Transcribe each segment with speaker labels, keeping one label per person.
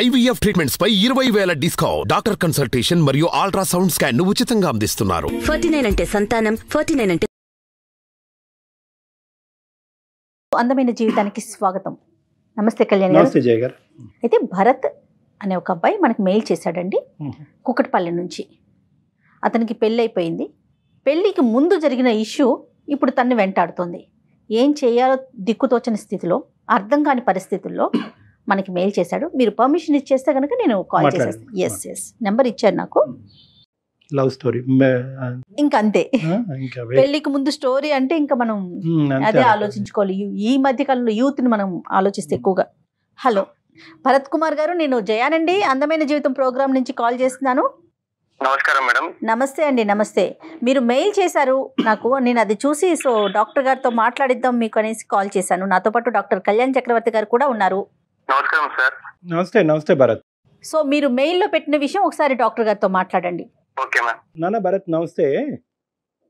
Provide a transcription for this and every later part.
Speaker 1: IVF treatments పై 20,000 discount. Doctor consultation మరియు ultrasound scan ను ఉచితంగా అందిస్తున్నారు.
Speaker 2: 49 అంటే సంతానం, 49 అంటే
Speaker 3: అందమైన జీవితానికి స్వాగతం. నమస్తే కళ్యాణ్ గారు.
Speaker 4: నమస్తే జయ గారు.
Speaker 3: అయితే భరత్ అనే ఒక అబ్బాయి మనకి మెయిల్ చేశాడండి కుకట్పల్లి నుంచి. అతనికి పెళ్ళి అయిపోయింది. పెళ్ళికి ముందు జరిగిన ఇష్యూ ఇప్పుడు తన్ని వెంటాడుతుంది. ఏం చేయాలో దిక్కుతోచని స్థితిలో, అర్థం కాని పరిస్థితుల్లో మనకి మెయిల్ చేశాడు. మీరు పర్మిషన్ ఇచ్చేస్తే కనుక నేను కాల్ చేసేస్తాను. ఎస్ నెంబర్ ఇచ్చారు నాకు.
Speaker 4: లవ్ స్టోరీ
Speaker 3: ఇంకా అంతే. పెళ్లికి ముందు స్టోరీ అంటే ఇంకా మనం అదే ఆలోచించుకోవాలి. ఈ మధ్య కాలంలో యూత్ ని మనం ఆలోచిస్తే ఎక్కువగా. హలో భరత్ కుమార్ గారు, నేను జయానండి, అందమైన జీవితం ప్రోగ్రామ్ నుంచి కాల్ చేస్తున్నాను.
Speaker 5: నమస్కారం మేడం.
Speaker 3: నమస్తే అండి. నమస్తే. మీరు మెయిల్ చేశారు నాకు, నేను అది చూసి సో డాక్టర్ గారితో మాట్లాడిద్దాం మీకు అనేసి కాల్ చేశాను. నాతో పాటు డాక్టర్ కళ్యాణ్ చక్రవర్తి గారు కూడా ఉన్నారు.
Speaker 5: నమస్కారం సార్.
Speaker 4: నమస్తే భరత్.
Speaker 3: సో మీరు మెయిల్లో పెట్టిన విషయం ఒకసారి డాక్టర్ గారితో మాట్లాడండి.
Speaker 5: Okay ma'am.
Speaker 4: నాన్న భరత్ నమస్తే.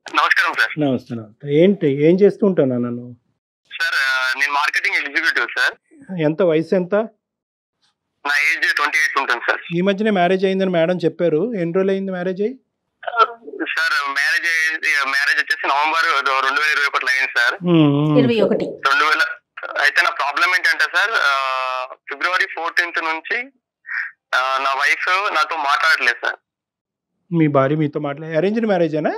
Speaker 5: నమస్కారం సార్.
Speaker 4: నమస్తే. ఏంటి ఏం చేస్తూ ఉంటావు నన్ను?
Speaker 5: సార్ నేను మార్కెటింగ్ ఎగ్జిక్యూటివ్ సార్.
Speaker 4: ఎంత వయసు ఎంత?
Speaker 5: నా ఏజ్ 28 ఉంటుంది సార్.
Speaker 4: ఈ మధ్యనే మ్యారేజ్ అయిందని మేడం చెప్పారు. ఎన్ని రోజులు అయింది మ్యారేజ్ అయ్యి?
Speaker 5: సార్ మ్యారేజ్ వచ్చేసి నవంబర్ 2021 అయింది సార్.
Speaker 3: 21.
Speaker 5: 2000. అయితే నా ప్రాబ్లం ఏంటంటే సార్, ఫిబ్రవరి 14th నుంచి నా వైఫ్ నాతో మాట్లాడలేదు సార్.
Speaker 4: మీ భార్య మీతో మాట్లాడే అరేంజ్డ్ మ్యారేజేనా?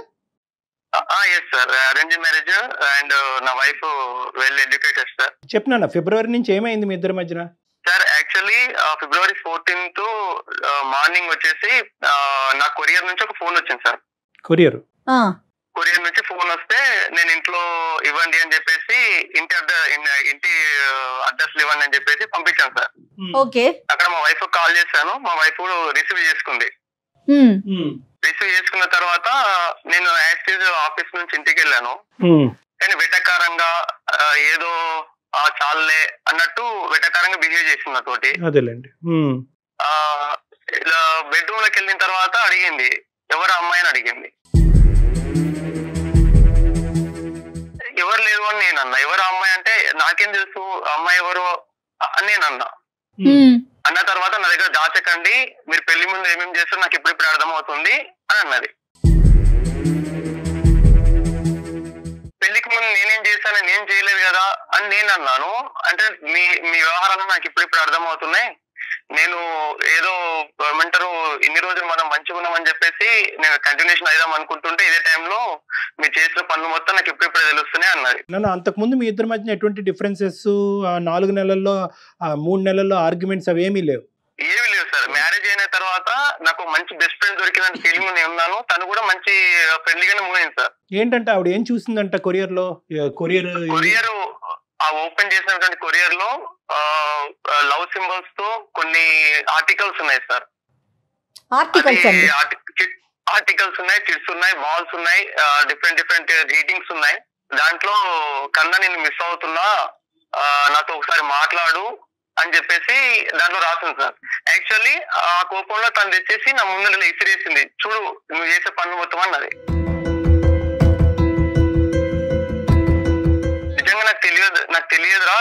Speaker 5: Yes sir, arrange marriage. And నా వైఫ్ వెల్ ఎడ్యుకేటెడ్ సార్.
Speaker 4: చెప్పినా ఫిబ్రవరి నుంచి ఏమైంది మీ ఇద్దరి మధ్యన?
Speaker 5: సార్ యాక్చువల్లీ ఫిబ్రవరి 14th మార్నింగ్ వచ్చేసి నా కొరియర్ నుంచి ఒక ఫోన్ వచ్చింది సార్.
Speaker 4: కొరియర్
Speaker 5: నుంచి ఫోన్ వస్తే నేను ఇంట్లో ఇవ్వండి అని చెప్పేసి ఇంటి అడ్రస్ ఇవ్వండి అని చెప్పేసి పంపించాను సార్.
Speaker 3: ఓకే.
Speaker 5: అక్కడ మా వైఫ్ కాల్ చేశాను. మా వైఫ్ రిసీవ్ చేసుకుంది. రిసీవ్ చేసుకున్న తర్వాత నేను యాక్చువల్ ఆఫీస్ నుంచి ఇంటికి వెళ్ళాను. కానీ వెటకారంగా ఏదో చాలే అన్నట్టు వెటకారంగా బిహేవ్ చేసింది నాతోటి.
Speaker 4: అదేలేండి.
Speaker 5: ఇలా బెడ్రూమ్ లోకి వెళ్ళిన తర్వాత అడిగింది, ఎవరు అమ్మాయి అని అడిగింది. ఎవరు లేరు అని నేను అన్నా. ఎవరు అమ్మాయి అంటే నాకేం తెలుసు అమ్మాయి ఎవరు అని నేను అన్నా. అన్న తర్వాత నా దగ్గర దాచకండి, మీరు పెళ్లి ముందు ఏమేమి చేస్తారో నాకు ఇప్పుడిప్పుడు అర్థమవుతుంది అని అన్నది. పెళ్లికి ముందు నేనేం చేశాను, నేను చేయలేదు కదా అని నేను అన్నాను. అంటే మీ వ్యవహారాలు నాకు ఇప్పుడిప్పుడు అర్థమవుతున్నాయి. నేను ఏదో ఏమంటారు, ఇన్ని రోజులు మనం మంచిగా ఉన్నామని చెప్పేసి నేను కంటిన్యూషన్ అయిదాం అనుకుంటుంటే ఇదే టైంలో మీరు చేసిన పనులు మొత్తం నాకు ఇప్పుడిప్పుడే తెలుస్తున్నాయి అన్నది.
Speaker 4: నన్ను అంతకుముందు మీ ఇద్దరి మధ్యన ఎటువంటి డిఫరెన్సెస్ 4 నెలల్లో 3 నెలల్లో ఆర్గ్యుమెంట్స్ అవి ఏమీ లేవు?
Speaker 5: ఏమీ లేవు సార్. మ్యారేజ్ అయిన తర్వాత నాకు మంచి బెస్ట్ ఫ్రెండ్ దొరికిందని ఫీలింగ్ నేను ఉన్నాను. తను కూడా మంచి ఫ్రెండ్లీగానే మూవ్ అయింది సార్.
Speaker 4: ఏంటంటే ఆవిడ ఏం చూసిందంట కొరియర్
Speaker 5: ఓపెన్ చేసినటువంటి కొరియర్ లో లవ్ సింబల్స్ తో కొన్ని ఆర్టికల్స్ ఉన్నాయి సార్. ఆర్టికల్స్ ఉన్నాయి, చిట్స్ ఉన్నాయి, బాల్స్ ఉన్నాయి, డిఫరెంట్ గ్రీటింగ్స్ ఉన్నాయి. దాంట్లో కన్నా నేను మిస్ అవుతున్నా, నాతో ఒకసారి మాట్లాడు అని చెప్పేసి దాంట్లో రాసింది సార్. యాక్చువల్లీ ఆ కోపంలో తను తెచ్చేసి నా ముందు ఇసిరేసింది, చూడు నువ్వు చేసే పనులు మొత్తం అన్నది. నిజంగా నాకు తెలియదురా,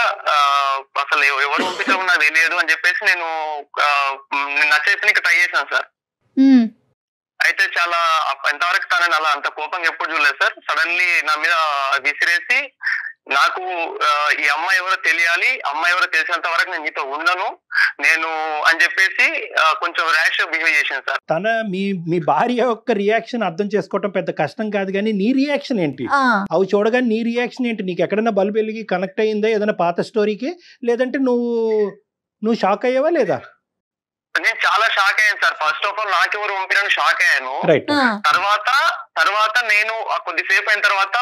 Speaker 5: అసలు ఎవరు పంపించామో నాకు తెలియదు అని చెప్పేసి నేను నచ్చేసి ట్రై చేశాను సార్. అయితే చాలా ఎంతవరకు తనని అలా అంత కోపంగా ఎప్పుడు చూడలేదు సార్. సడన్లీ నా మీద విసిరేసి, నాకు ఈ అమ్మాయి ఎవరో తెలియాలి, అమ్మాయి ఎవరో తెలిసినంత వరకు నేను నీతో ఉండను నేను అని చెప్పేసి కొంచెం ర్యాష్ బిహేవ్ చేశాను సార్.
Speaker 4: తన మీ భార్య యొక్క రియాక్షన్ అర్థం చేసుకోవటం పెద్ద కష్టం కాదు, కానీ నీ రియాక్షన్ ఏంటి? అవి చూడగానే నీ రియాక్షన్ ఏంటి? నీకు ఎక్కడైనా బల్బు వెలిగి కనెక్ట్ అయ్యిందా ఏదైనా పాత స్టోరీకి? లేదంటే నువ్వు షాక్ అయ్యావా లేదా?
Speaker 5: నేను చాలా షాక్ అయ్యాను సార్. ఫస్ట్ ఆఫ్ ఆల్ నాకెవరు పంపినని షాక్ అయ్యాను. తర్వాత నేను కొద్దిసేపు అయిన తర్వాత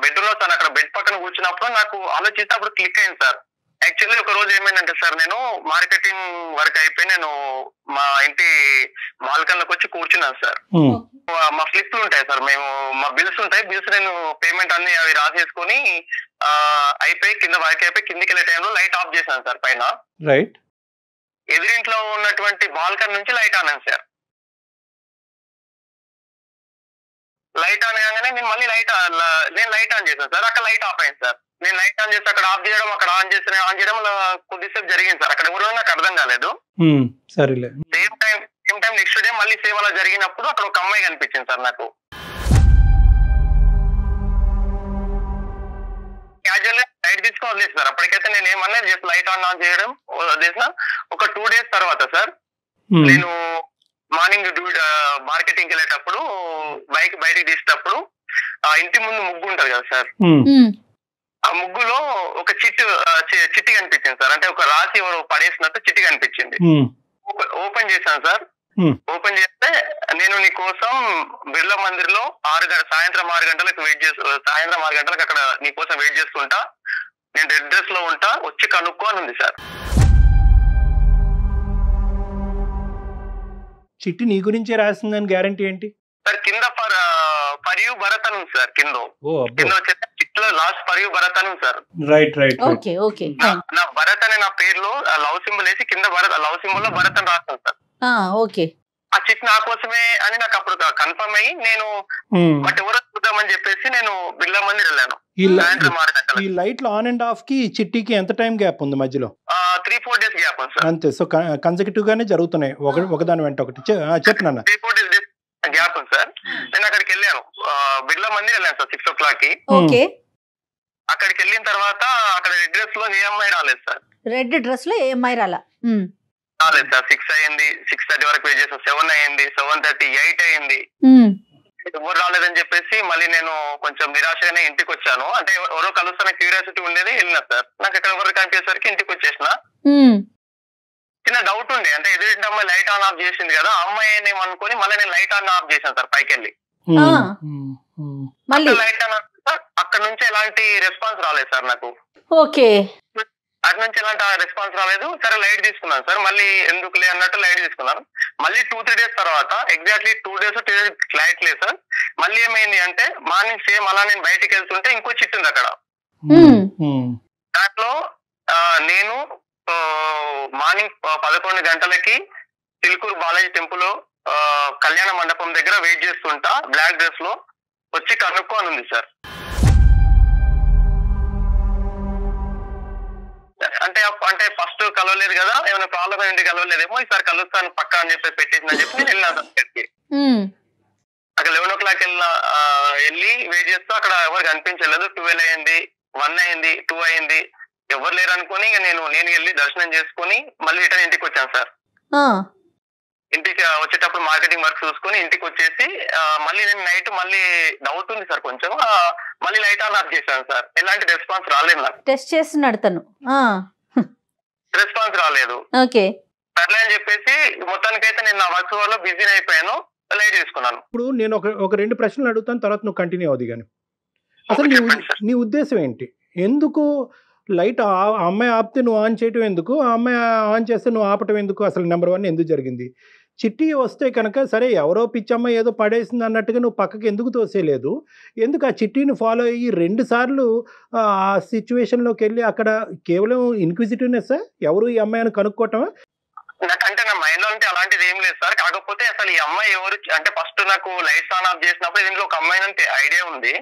Speaker 5: బెడ్ లో తను అక్కడ బెడ్ పక్కన కూర్చున్నప్పుడు నాకు ఆలోచిస్తే అప్పుడు క్లిక్ అయింది సార్. యాక్చువల్లీ ఒక రోజు ఏమైందంటే సార్, నేను మార్కెటింగ్ వర్క్ అయిపోయి నేను మా ఇంటి బాల్కన్లోకి వచ్చి కూర్చున్నాను సార్. మా స్లిప్లు ఉంటాయి సార్, మా బిల్స్ ఉంటాయి. బిల్స్ నేను పేమెంట్ అన్ని అవి రాసేసుకొని అయిపోయి కింద వర్క్ అయిపోయి కిందికి వెళ్ళే టైంలో లైట్ ఆఫ్ చేశాను సార్ పైన.
Speaker 4: రైట్.
Speaker 5: ఎదురింట్లో ఉన్నటువంటి బాల్కన్ నుంచి లైట్ ఆనాను సార్. లైట్ ఆన్ కాగానే నేను మళ్ళీ లైట్ ఆన్ చేశాను సార్. అక్కడ లైట్ ఆఫ్ అయింది సార్. నేను లైట్ ఆన్ చేసి అక్కడ ఆఫ్ చేయడం, అక్కడ ఆన్ చేయడం అలా కొద్దిసేపు జరిగింది సార్. అక్కడ ఎవరో నాకు అర్థం కాలేదు.
Speaker 4: సరేలే.
Speaker 5: సేమ్ టైం నెక్స్ట్ డే మళ్ళీ సేమ్ అలా జరిగినప్పుడు అక్కడ ఒక అమ్మాయి కనిపించింది సార్ నాకు. క్యాజువల్ గా లైట్ తీసుకొని వదిలేదు సార్. అప్పటికైతే నేను ఏమన్నా జస్ట్ లైట్ ఆన్ చేయడం వదిలేసిన. ఒక 2 days తర్వాత సార్ నేను మార్నింగ్ మార్కెటింగ్ వెళ్ళేటప్పుడు బైక్ బయటికి తీసేటప్పుడు ఇంటి ముందు ముగ్గు ఉంటది కదా సార్, ఆ ముగ్గులో ఒక చిట్టి కనిపించింది సార్. అంటే ఒక రాసి ఎవరు పడేసినట్టు చిట్టి కనిపించింది. ఓపెన్ చేశాను సార్. ఓపెన్ చేస్తే నేను నీ కోసం బిర్లా మందిర్ లో సాయంత్రం 6 గంటలకు అక్కడ నీ కోసం వెయిట్ చేస్తుంటా, నేను రెడ్ డ్రెస్ లో ఉంటా, వచ్చి కనుక్కో అని ఉంది సార్.
Speaker 4: చిట్టి నీ గురించే రాసిందని గ్యారంటీ ఏంటి
Speaker 5: సార్? కింద ఫర్ యూ భరత్ అని ఉంది సార్. కింద వచ్చేసి చిట్లో లాస్ట్ ఫర్ యూ భరత్ అని ఉంది సార్.
Speaker 4: రైట్.
Speaker 5: నా భరత్ అనే నా పేరులో లవ్ సింబల్ వేసి కింద లవ్ సింబల్ లో భరత్ అని రాస్తాను సార్.
Speaker 3: ఓకే.
Speaker 5: ఆ చిట్ నా కోసమే అని నాకు అప్పుడు కన్ఫర్మ్ అయ్యి నేను బట్ ఎవరో చూద్దామని చెప్పేసి నేను బిర్లా మందిర్ వెళ్ళాను.
Speaker 4: ఈ లైట్ లో ఆన్ అండ్ ఆఫ్ కి చిట్టికి ఎంత టైం గ్యాప్ ఉంది మధ్యలో?
Speaker 5: 3-4 days గ్యాప్ ఉంది సార్.
Speaker 4: అంతే. సో కన్సెక్యూటివ్ గానే జరుగుతున్నాయి ఒకదాని వెంట ఒకటి. చెప్పు నాన్న.
Speaker 5: 3-4 days గ్యాప్ ఉంది సార్. నేను అక్కడికి వెళ్ళాను, బిర్లా మందిర్ వెళ్ళాను సార్ 6 o'clock కి.
Speaker 3: ఓకే.
Speaker 5: అక్కడికి వెళ్ళిన తర్వాత అక్కడ రెడ్ డ్రెస్ లో ఏ అమ్మాయి రాలేదు సార్.
Speaker 3: రెడ్ డ్రెస్ లో ఏ అమ్మాయి రాలేదు
Speaker 5: సార్. 6 అయ్యింది, 6:30 వరకు వెయిట్ చేసాం. 7 అయ్యింది, 7:30, 8 అయ్యింది. ఎవరు రాలేదని చెప్పేసి మళ్ళీ నేను కొంచెం నిరాశగానే ఇంటికి వచ్చాను. అంటే ఎవరో కలుస్తున్న క్యూరియాసిటీ ఉండేది, వెళ్ళినా సార్. నాకు ఇక్కడ ఎవరు కనిపించేసరికి ఇంటికి వచ్చేసిన. చిన్న డౌట్ ఉండే, అంటే ఎదుటి అమ్మాయి లైట్ ఆన్ ఆఫ్ చేసింది కదా, ఆ అమ్మాయి ఏమనుకొని మళ్ళీ నేను లైట్ ఆన్ ఆఫ్ చేశాను సార్ పైకి వెళ్ళి. లైట్ ఆన్ ఆఫ్ అక్కడ నుంచి ఎలాంటి రెస్పాన్స్ రాలేదు సార్ నాకు.
Speaker 3: ఓకే.
Speaker 5: అటు నుంచి ఎలాంటి రెస్పాన్స్ రాలేదు. సరే లైట్ తీసుకున్నాను సార్. మళ్ళీ ఎందుకులే అన్నట్టు లైట్ తీసుకున్నాను. మళ్ళీ 2-3 days తర్వాత ఎగ్జాక్ట్లీ 2 days లైట్ లేదు సార్. మళ్ళీ ఏమైంది అంటే మార్నింగ్ సేమ్ అలా నేను బయటికి వెళ్తుంటే ఇంకో చిట్టు ఉంది అక్కడ. దాంట్లో నేను మార్నింగ్ 11 గంటలకి చిలుకూరు బాలాజీ టెంపుల్ కళ్యాణ మండపం దగ్గర వెయిట్ చేస్తుంటా, బ్లాక్ డ్రెస్ లో, వచ్చి కనుక్కో అని ఉంది సార్. అంటే ఫస్ట్ కలవలేదు కదా, ఏమైనా ప్రాబ్లం ఏంటి కలవలేదేమో, ఈసారి కలుస్తాను పక్కా అని చెప్పి పెట్టేసిందని చెప్పి నేను వెళ్ళినా అక్కడికి. అక్కడ 11 o'clock వెళ్ళి వెయిట్ చేస్తూ అక్కడ ఎవరు కనిపించలేదు. 12 అయింది, 1 అయింది, 2 అయింది, ఎవరు లేరు అనుకుని నేను వెళ్ళి దర్శనం చేసుకుని మళ్ళీ రిటర్న్ ఇంటికి వచ్చాను సార్. ఇంటికి వచ్చేటప్పుడు మార్కెటింగ్ వర్క్ చూసుకుని ఇంటికి వచ్చేసి మళ్ళీ నేను నైట్ మళ్ళీ డౌట్ ఉంది సార్ కొంచెం, మళ్ళీ లైట్ ఆన్ ఆఫ్ చేశాను సార్. ఎలాంటి రెస్పాన్స్ రాలేదు నాకు.
Speaker 3: టెస్ట్ చేస్తున్నాడు తను,
Speaker 5: రెస్పాన్స్ రాలేదు.
Speaker 3: ఓకే
Speaker 5: సర్లే అని చెప్పేసి మొత్తానికైతే నేను నా వర్క్ వల్ల బిజీ అయిపోయాను, లైట్ తీసుకున్నాను.
Speaker 4: ఇప్పుడు నేను ఒక 2 ప్రశ్నలు అడుగుతాను, తర్వాత నువ్వు కంటిన్యూ అవుది. కానీ అసలు నీ ఉద్దేశం ఏంటి? ఎందుకు లైట్ ఆ అమ్మాయి ఆపితే నువ్వు ఆన్ చేయటం ఎందుకు, ఆ అమ్మాయి ఆన్ చేస్తే నువ్వు ఆపటం ఎందుకు? అసలు నెంబర్ 1 ఎందుకు జరిగింది? చిట్టి వస్తే కనుక సరే ఎవరో పిచ్చమ్మ ఏదో పడేసింది అన్నట్టుగా నువ్వు పక్కకి ఎందుకు తోసేయలేదు? ఎందుకు ఆ చిట్టిని ఫాలో అయ్యి 2 సార్లు ఆ సిచ్యువేషన్లోకి వెళ్ళి అక్కడ కేవలం ఇన్క్విజిటివ్నెస్, ఎవరు ఈ అమ్మాయిని కనుక్కోవటమా?
Speaker 5: నాకంటే నా మైండ్ లో అంటే అలాంటిది ఏం లేదు సార్. కాకపోతే అసలు ఈ అమ్మాయి ఎవరు అంటే ఫస్ట్ నాకు లైట్స్ ఆన్ ఆఫ్ చేసినప్పుడు దీంట్లో ఒక అమ్మాయి అంటే ఐడియా ఉంది,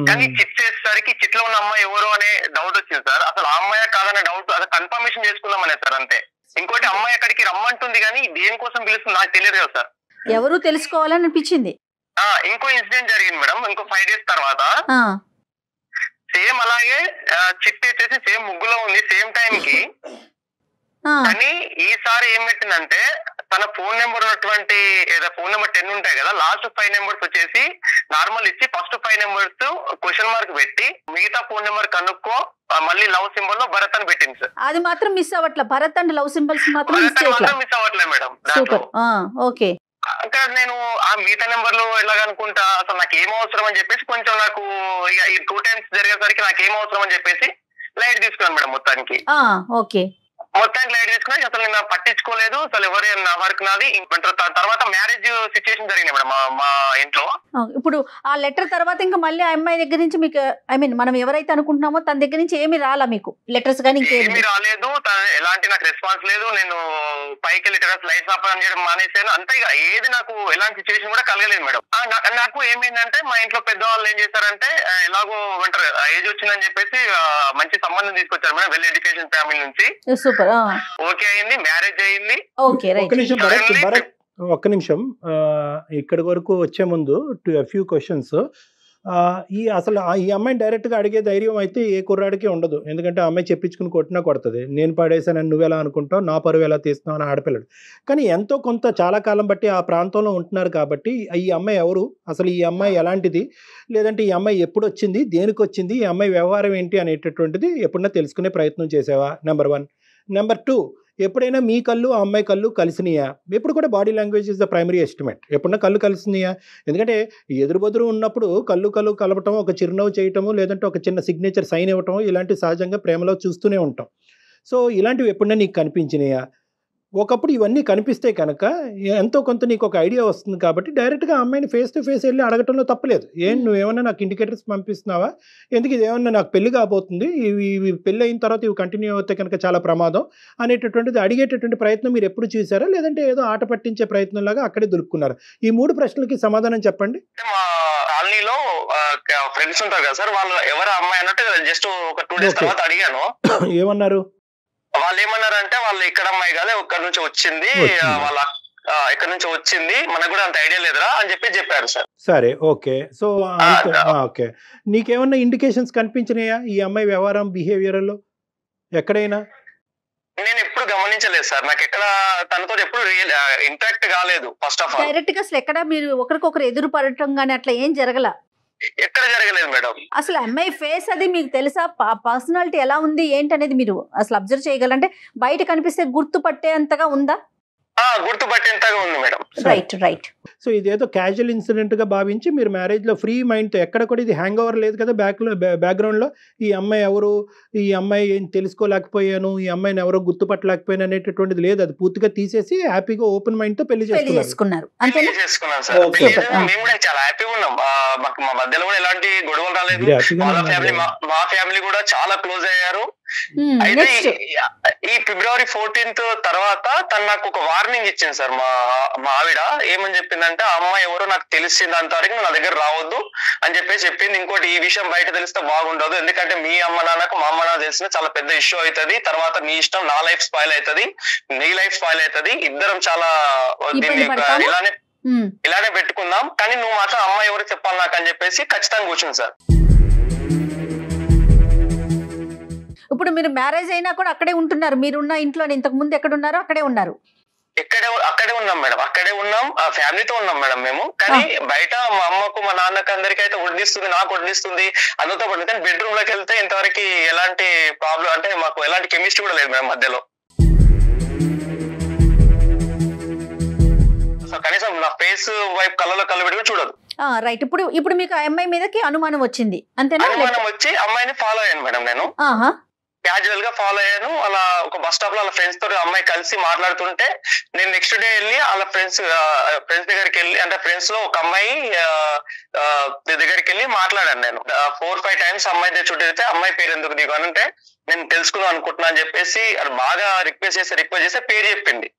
Speaker 5: కానీ చిట్ చేసేసరికి చిట్లో ఉన్న అమ్మాయి ఎవరు అనే డౌట్ వచ్చింది సార్. అసలు ఆ అమ్మాయి కాదనే డౌట్, అది కన్ఫర్మేషన్ చేసుకుందాం అనే సార్ అంతే. ఇంకోటి అమ్మాయి అక్కడికి రమ్మంటుంది కానీ దేనికోసం పిలుస్తుంది నాకు తెలియదు కదా సార్.
Speaker 3: ఎవరు తెలుసుకోవాలని అనిపించింది.
Speaker 5: ఇంకో ఇన్సిడెంట్ జరిగింది మేడం, ఇంకో 5 days తర్వాత సేమ్ అలాగే చిట్ వచ్చేసి సేమ్ ముగ్గులో ఉంది సేమ్ టైం కి. కానీ ఈసారి ఏం పెట్టిందంటే తన ఫోన్ నెంబర్ ఉన్నటువంటి ఫోన్ నెంబర్ 10 ఉంటాయి కదా, లాస్ట్ 5 numbers వచ్చేసి నార్మల్ ఇచ్చి ఫస్ట్ 5 numbers క్వశ్చన్ మార్క్ పెట్టి మిగతా ఫోన్ నెంబర్ కనుక్కో మళ్ళీ లవ్ సింబల్ లో భరత్ అని పెట్టింది సార్.
Speaker 3: అది మాత్రం మిస్ అవ్వట్లే, భరత్ అండ్ లవ్ సింబల్స్ మాత్రం
Speaker 5: మిస్ అవ్వట్లే మేడం.
Speaker 3: ఓకే.
Speaker 5: అక్కడ నేను ఆ మిగతా నెంబర్లు ఎలాగనుకుంటా, అసలు నాకు ఏం అవసరం అని చెప్పేసి కొంచెం నాకు ఇక ఈ 2 times జరిగేసరికి నాకు ఏం అవసరం అని చెప్పేసి లైట్ తీసుకున్నాను మేడం మొత్తానికి.
Speaker 3: ఓకే.
Speaker 5: మొత్తానికి లైట్ తీసుకుని అసలు నేను పట్టించుకోలేదు, అసలు ఎవరు నా వర్క్ నాది. తర్వాత మ్యారేజ్ సిచ్యుయేషన్ జరిగింది మేడం మా ఇంట్లో.
Speaker 3: ఇప్పుడు ఆ లెటర్ తర్వాత ఇంకా మళ్ళీ ఆ అమ్మాయి దగ్గర నుంచి మీకు మనం ఎవరైతే అనుకుంటున్నామో తన దగ్గర నుంచి ఏమి రాలా మీకు లెటర్స్ కానీ?
Speaker 5: ఏమి రాలేదు, ఎలాంటి నాకు రెస్పాన్స్ లేదు. నేను పైకి వెళ్ళి టెర్రస్ లైట్స్ ఆఫ్ అని చేయడం మానేసాను. అంతే ఇక ఏది నాకు ఎలాంటి సిచ్యువేషన్ కూడా కలగలేదు మేడం. నాకు ఏమైందంటే మా ఇంట్లో పెద్దవాళ్ళు ఏం చేశారంటే ఎలాగో అంటారు ఏజ్ వచ్చిందని చెప్పేసి మంచి సంబంధం తీసుకొచ్చారు మేడం, వెల్ ఎడ్యుకేషన్ ఫ్యామిలీ నుంచి.
Speaker 3: సూపర్.
Speaker 5: ఓకే అయింది, మ్యారేజ్ అయింది.
Speaker 4: ఒక్క నిమిషం ఇక్కడి వరకు వచ్చే ముందు ఫ్యూ క్వశ్చన్స్. అసలు ఈ అమ్మాయిని డైరెక్ట్గా అడిగే ధైర్యం అయితే ఏ కుర్రాడికి ఉండదు. ఎందుకంటే ఆ అమ్మాయి చెప్పించుకుని కొట్టినా కొడుతుంది. నేను పడేసానని నువ్వెలా అనుకుంటావు, నా పరువు ఎలా తీస్తున్నావు అని ఆడపిల్లడు. కానీ ఎంతో కొంత చాలా కాలం బట్టి ఆ ప్రాంతంలో ఉంటున్నారు కాబట్టి ఈ అమ్మాయి ఎవరు, అసలు ఈ అమ్మాయి ఎలాంటిది, లేదంటే ఈ అమ్మాయి ఎప్పుడు వచ్చింది, దేనికి వచ్చింది, ఈ అమ్మాయి వ్యవహారం ఏంటి అనేటటువంటిది ఎప్పుడైనా తెలుసుకునే ప్రయత్నం చేసావా? నెంబర్ 1. నెంబర్ 2, ఎప్పుడైనా మీ కళ్ళు ఆ అమ్మాయి కళ్ళు కలిసినాయా? ఎప్పుడు కూడా body language is the primary estimate. ఎప్పుడన్నా కళ్ళు కలిసినాయా? ఎందుకంటే ఎదురుబెదురు ఉన్నప్పుడు కళ్ళు కలపటం, ఒక చిరునవ్వు చేయటము, లేదంటే ఒక చిన్న సిగ్నేచర్ సైన్ ఇవ్వటం, ఇలాంటి సహజంగా ప్రేమలో చూస్తూనే ఉంటాం. సో ఇలాంటివి ఎప్పుడన్నా నీకు కనిపించినాయా? ఒకప్పుడు ఇవన్నీ కనిపిస్తే కనుక ఎంతో కొంత నీకు ఒక ఐడియా వస్తుంది. కాబట్టి డైరెక్ట్గా అమ్మాయిని ఫేస్ టు ఫేస్ వెళ్ళి అడగటంలో తప్పలేదు. నువ్వేమన్నా నాకు ఇండికేటర్స్ పంపిస్తున్నావా, ఎందుకు ఇదేమన్నా నాకు పెళ్లి కాబోతుంది, ఇవి పెళ్ళి అయిన తర్వాత ఇవి కంటిన్యూ అవుతే కనుక చాలా ప్రమాదం అనేటటువంటిది అడిగేటటువంటి ప్రయత్నం మీరు ఎప్పుడు చూసారా, లేదంటే ఏదో ఆట పట్టించే ప్రయత్నంలాగా అక్కడే దొరుకున్నారు? ఈ 3 ప్రశ్నలకి సమాధానం చెప్పండి.
Speaker 5: మా కాలనీలో ఫ్రెండ్స్ ఉంటారు కదా సార్, వాళ్ళు ఎవరు అమ్మాయి అన్నట్టు జస్ట్ ఒక 2 days తర్వాత అడిగాను.
Speaker 4: ఏమన్నారు?
Speaker 5: వాళ్ళు ఏమన్నారంటే వాళ్ళు ఇక్కడ అమ్మాయి కాదు, ఇక్కడ నుంచి వచ్చింది, వాళ్ళ ఇక్కడ నుంచి వచ్చింది, మనకు కూడా అంత ఐడియా లేదురా అని చెప్పారు సార్.
Speaker 4: సరే, ఓకే. సో ఓకే, నీకేమన్నా ఇండికేషన్స్ కనిపించినాయా ఈ అమ్మాయి వ్యవహారం, బిహేవియర్ లో ఎక్కడైనా?
Speaker 5: నేను ఎప్పుడు గమనించలేదు సార్, నాకు ఎక్కడ తనతో ఎప్పుడు ఇంటరాక్ట్ కాలేదు. ఫస్ట్ ఆఫ్ ఆల్
Speaker 3: డైరెక్ట్ గా అసలు ఎక్కడ మీరు ఒకరికొకరు ఎదురు పడటం గానీ అట్లా ఏం జరగల?
Speaker 5: ఎక్కడ జరగలేదు మేడం.
Speaker 3: అసలు అమ్మాయి ఫేస్ అది మీకు తెలుసా? పర్సనాలిటీ ఎలా ఉంది ఏంటి అనేది మీరు అసలు అబ్జర్వ్ చేయగలంటే బయట కనిపిస్తే గుర్తుపట్టే అంతగా ఉందా?
Speaker 5: గుర్తుపట్టేంతగా ఉంది మేడం.
Speaker 3: రైట్.
Speaker 4: సో ఇదేదో క్యాజువల్ ఇన్సిడెంట్ గా భావించి మీరు మ్యారేజ్ లో ఫ్రీ మైండ్ తో, ఎక్కడ కూడా ఇది హ్యాంగ్ ఓవర్ లేదు కదా బ్యాక్గ్రౌండ్ లో, ఈ అమ్మాయి ఎవరు, ఈ అమ్మాయి ఏం తెలుసుకోలేకపోయాను, ఈ అమ్మాయిని ఎవరో గుర్తుపట్టలేకపోయాను అనేటటువంటిది లేదు. అది పూర్తిగా తీసేసి హ్యాపీగా ఓపెన్ మైండ్ తో పెళ్లి చేసుకున్నారు.
Speaker 5: చేసుకున్నాం సార్. మేము కూడా చాలా హ్యాపీగా ఉన్నాం. మా మధ్యలో కూడా ఎలాంటి గొడవలు రాలేదు. మా ఫ్యామిలీ కూడా చాలా క్లోజ్ అయ్యారు. అయితే ఈ February 14th తర్వాత తను నాకు ఒక వార్నింగ్ ఇచ్చింది సార్. మా ఆవిడ ఏమని చెప్పిందంటే, ఆ అమ్మాయి ఎవరో నాకు తెలిసింది అంతవరకు నా దగ్గర రావద్దు అని చెప్పింది. ఇంకోటి, ఈ విషయం బయట తెలిస్తే బాగుండదు, ఎందుకంటే మీ అమ్మ నాన్నకు మా అమ్మ నాన్న తెలిసిన చాలా పెద్ద ఇష్యూ అవుతుంది, తర్వాత నీ ఇష్టం, నా లైఫ్ స్పాయిల్ అవుతుంది, నీ లైఫ్ స్పాయిల్ అవుతుంది, ఇద్దరం చాలా ఇలానే పెట్టుకుందాం, కానీ నువ్వు మాత్రం అమ్మాయి ఎవరు చెప్పాలి నాకు అని చెప్పేసి ఖచ్చితంగా కూర్చుంది సార్.
Speaker 3: ఇప్పుడు మీరు మ్యారేజ్ అయినా కూడా అక్కడే ఉంటున్నారు, మీరున్న ఇంట్లో ఇంతకు ముందు ఎక్కడ ఉన్నారో అక్కడే ఉన్నారు?
Speaker 5: అక్కడే ఉన్నాం మేడం, అక్కడే ఉన్నాం, ఫ్యామిలీతో ఉన్నాం మేడం మేము. కానీ బయట మా అమ్మకు మా నాన్నకు అందరికీ అయితే వడ్డిస్తుంది, నాకు వడ్డిస్తుంది, అందరితో పడుతుంది. కానీ బెడ్రూమ్ లోకి వెళ్తే ఇంతవరకు ఎలాంటి ప్రాబ్లం, అంటే మాకు ఎలాంటి కెమిస్ట్రీ కూడా లేదు మేడం మధ్యలో. కనీసం నా ఫేస్ వైపు కళ్ళలో కళ్ళు పెట్టుకుని చూడదు.
Speaker 3: రైట్. ఇప్పుడు మీకు ఆ అమ్మాయి మీదకి అనుమానం వచ్చింది అంతేనా?
Speaker 5: అనుమానం వచ్చి అమ్మాయిని ఫాలో అయ్యాను మేడం. నేను క్యాజువల్ గా ఫాలో అయ్యాను. అలా ఒక బస్ స్టాప్ లో వాళ్ళ ఫ్రెండ్స్ తోటి అమ్మాయి కలిసి మాట్లాడుతుంటే నేను నెక్స్ట్ డే వెళ్ళి వాళ్ళ ఫ్రెండ్స్ దగ్గరికి వెళ్ళి, అంటే ఫ్రెండ్స్ లో ఒక అమ్మాయి దగ్గరికి వెళ్ళి మాట్లాడాను. నేను 4-5 times అమ్మాయి దగ్గర చుట్టూ అమ్మాయి పేరు ఎందుకు దిగు అని అంటే, నేను తెలుసుకుందాం అనుకుంటున్నా అని చెప్పేసి అది బాగా రిక్వెస్ట్ చేస్తే పేరు చెప్పింది.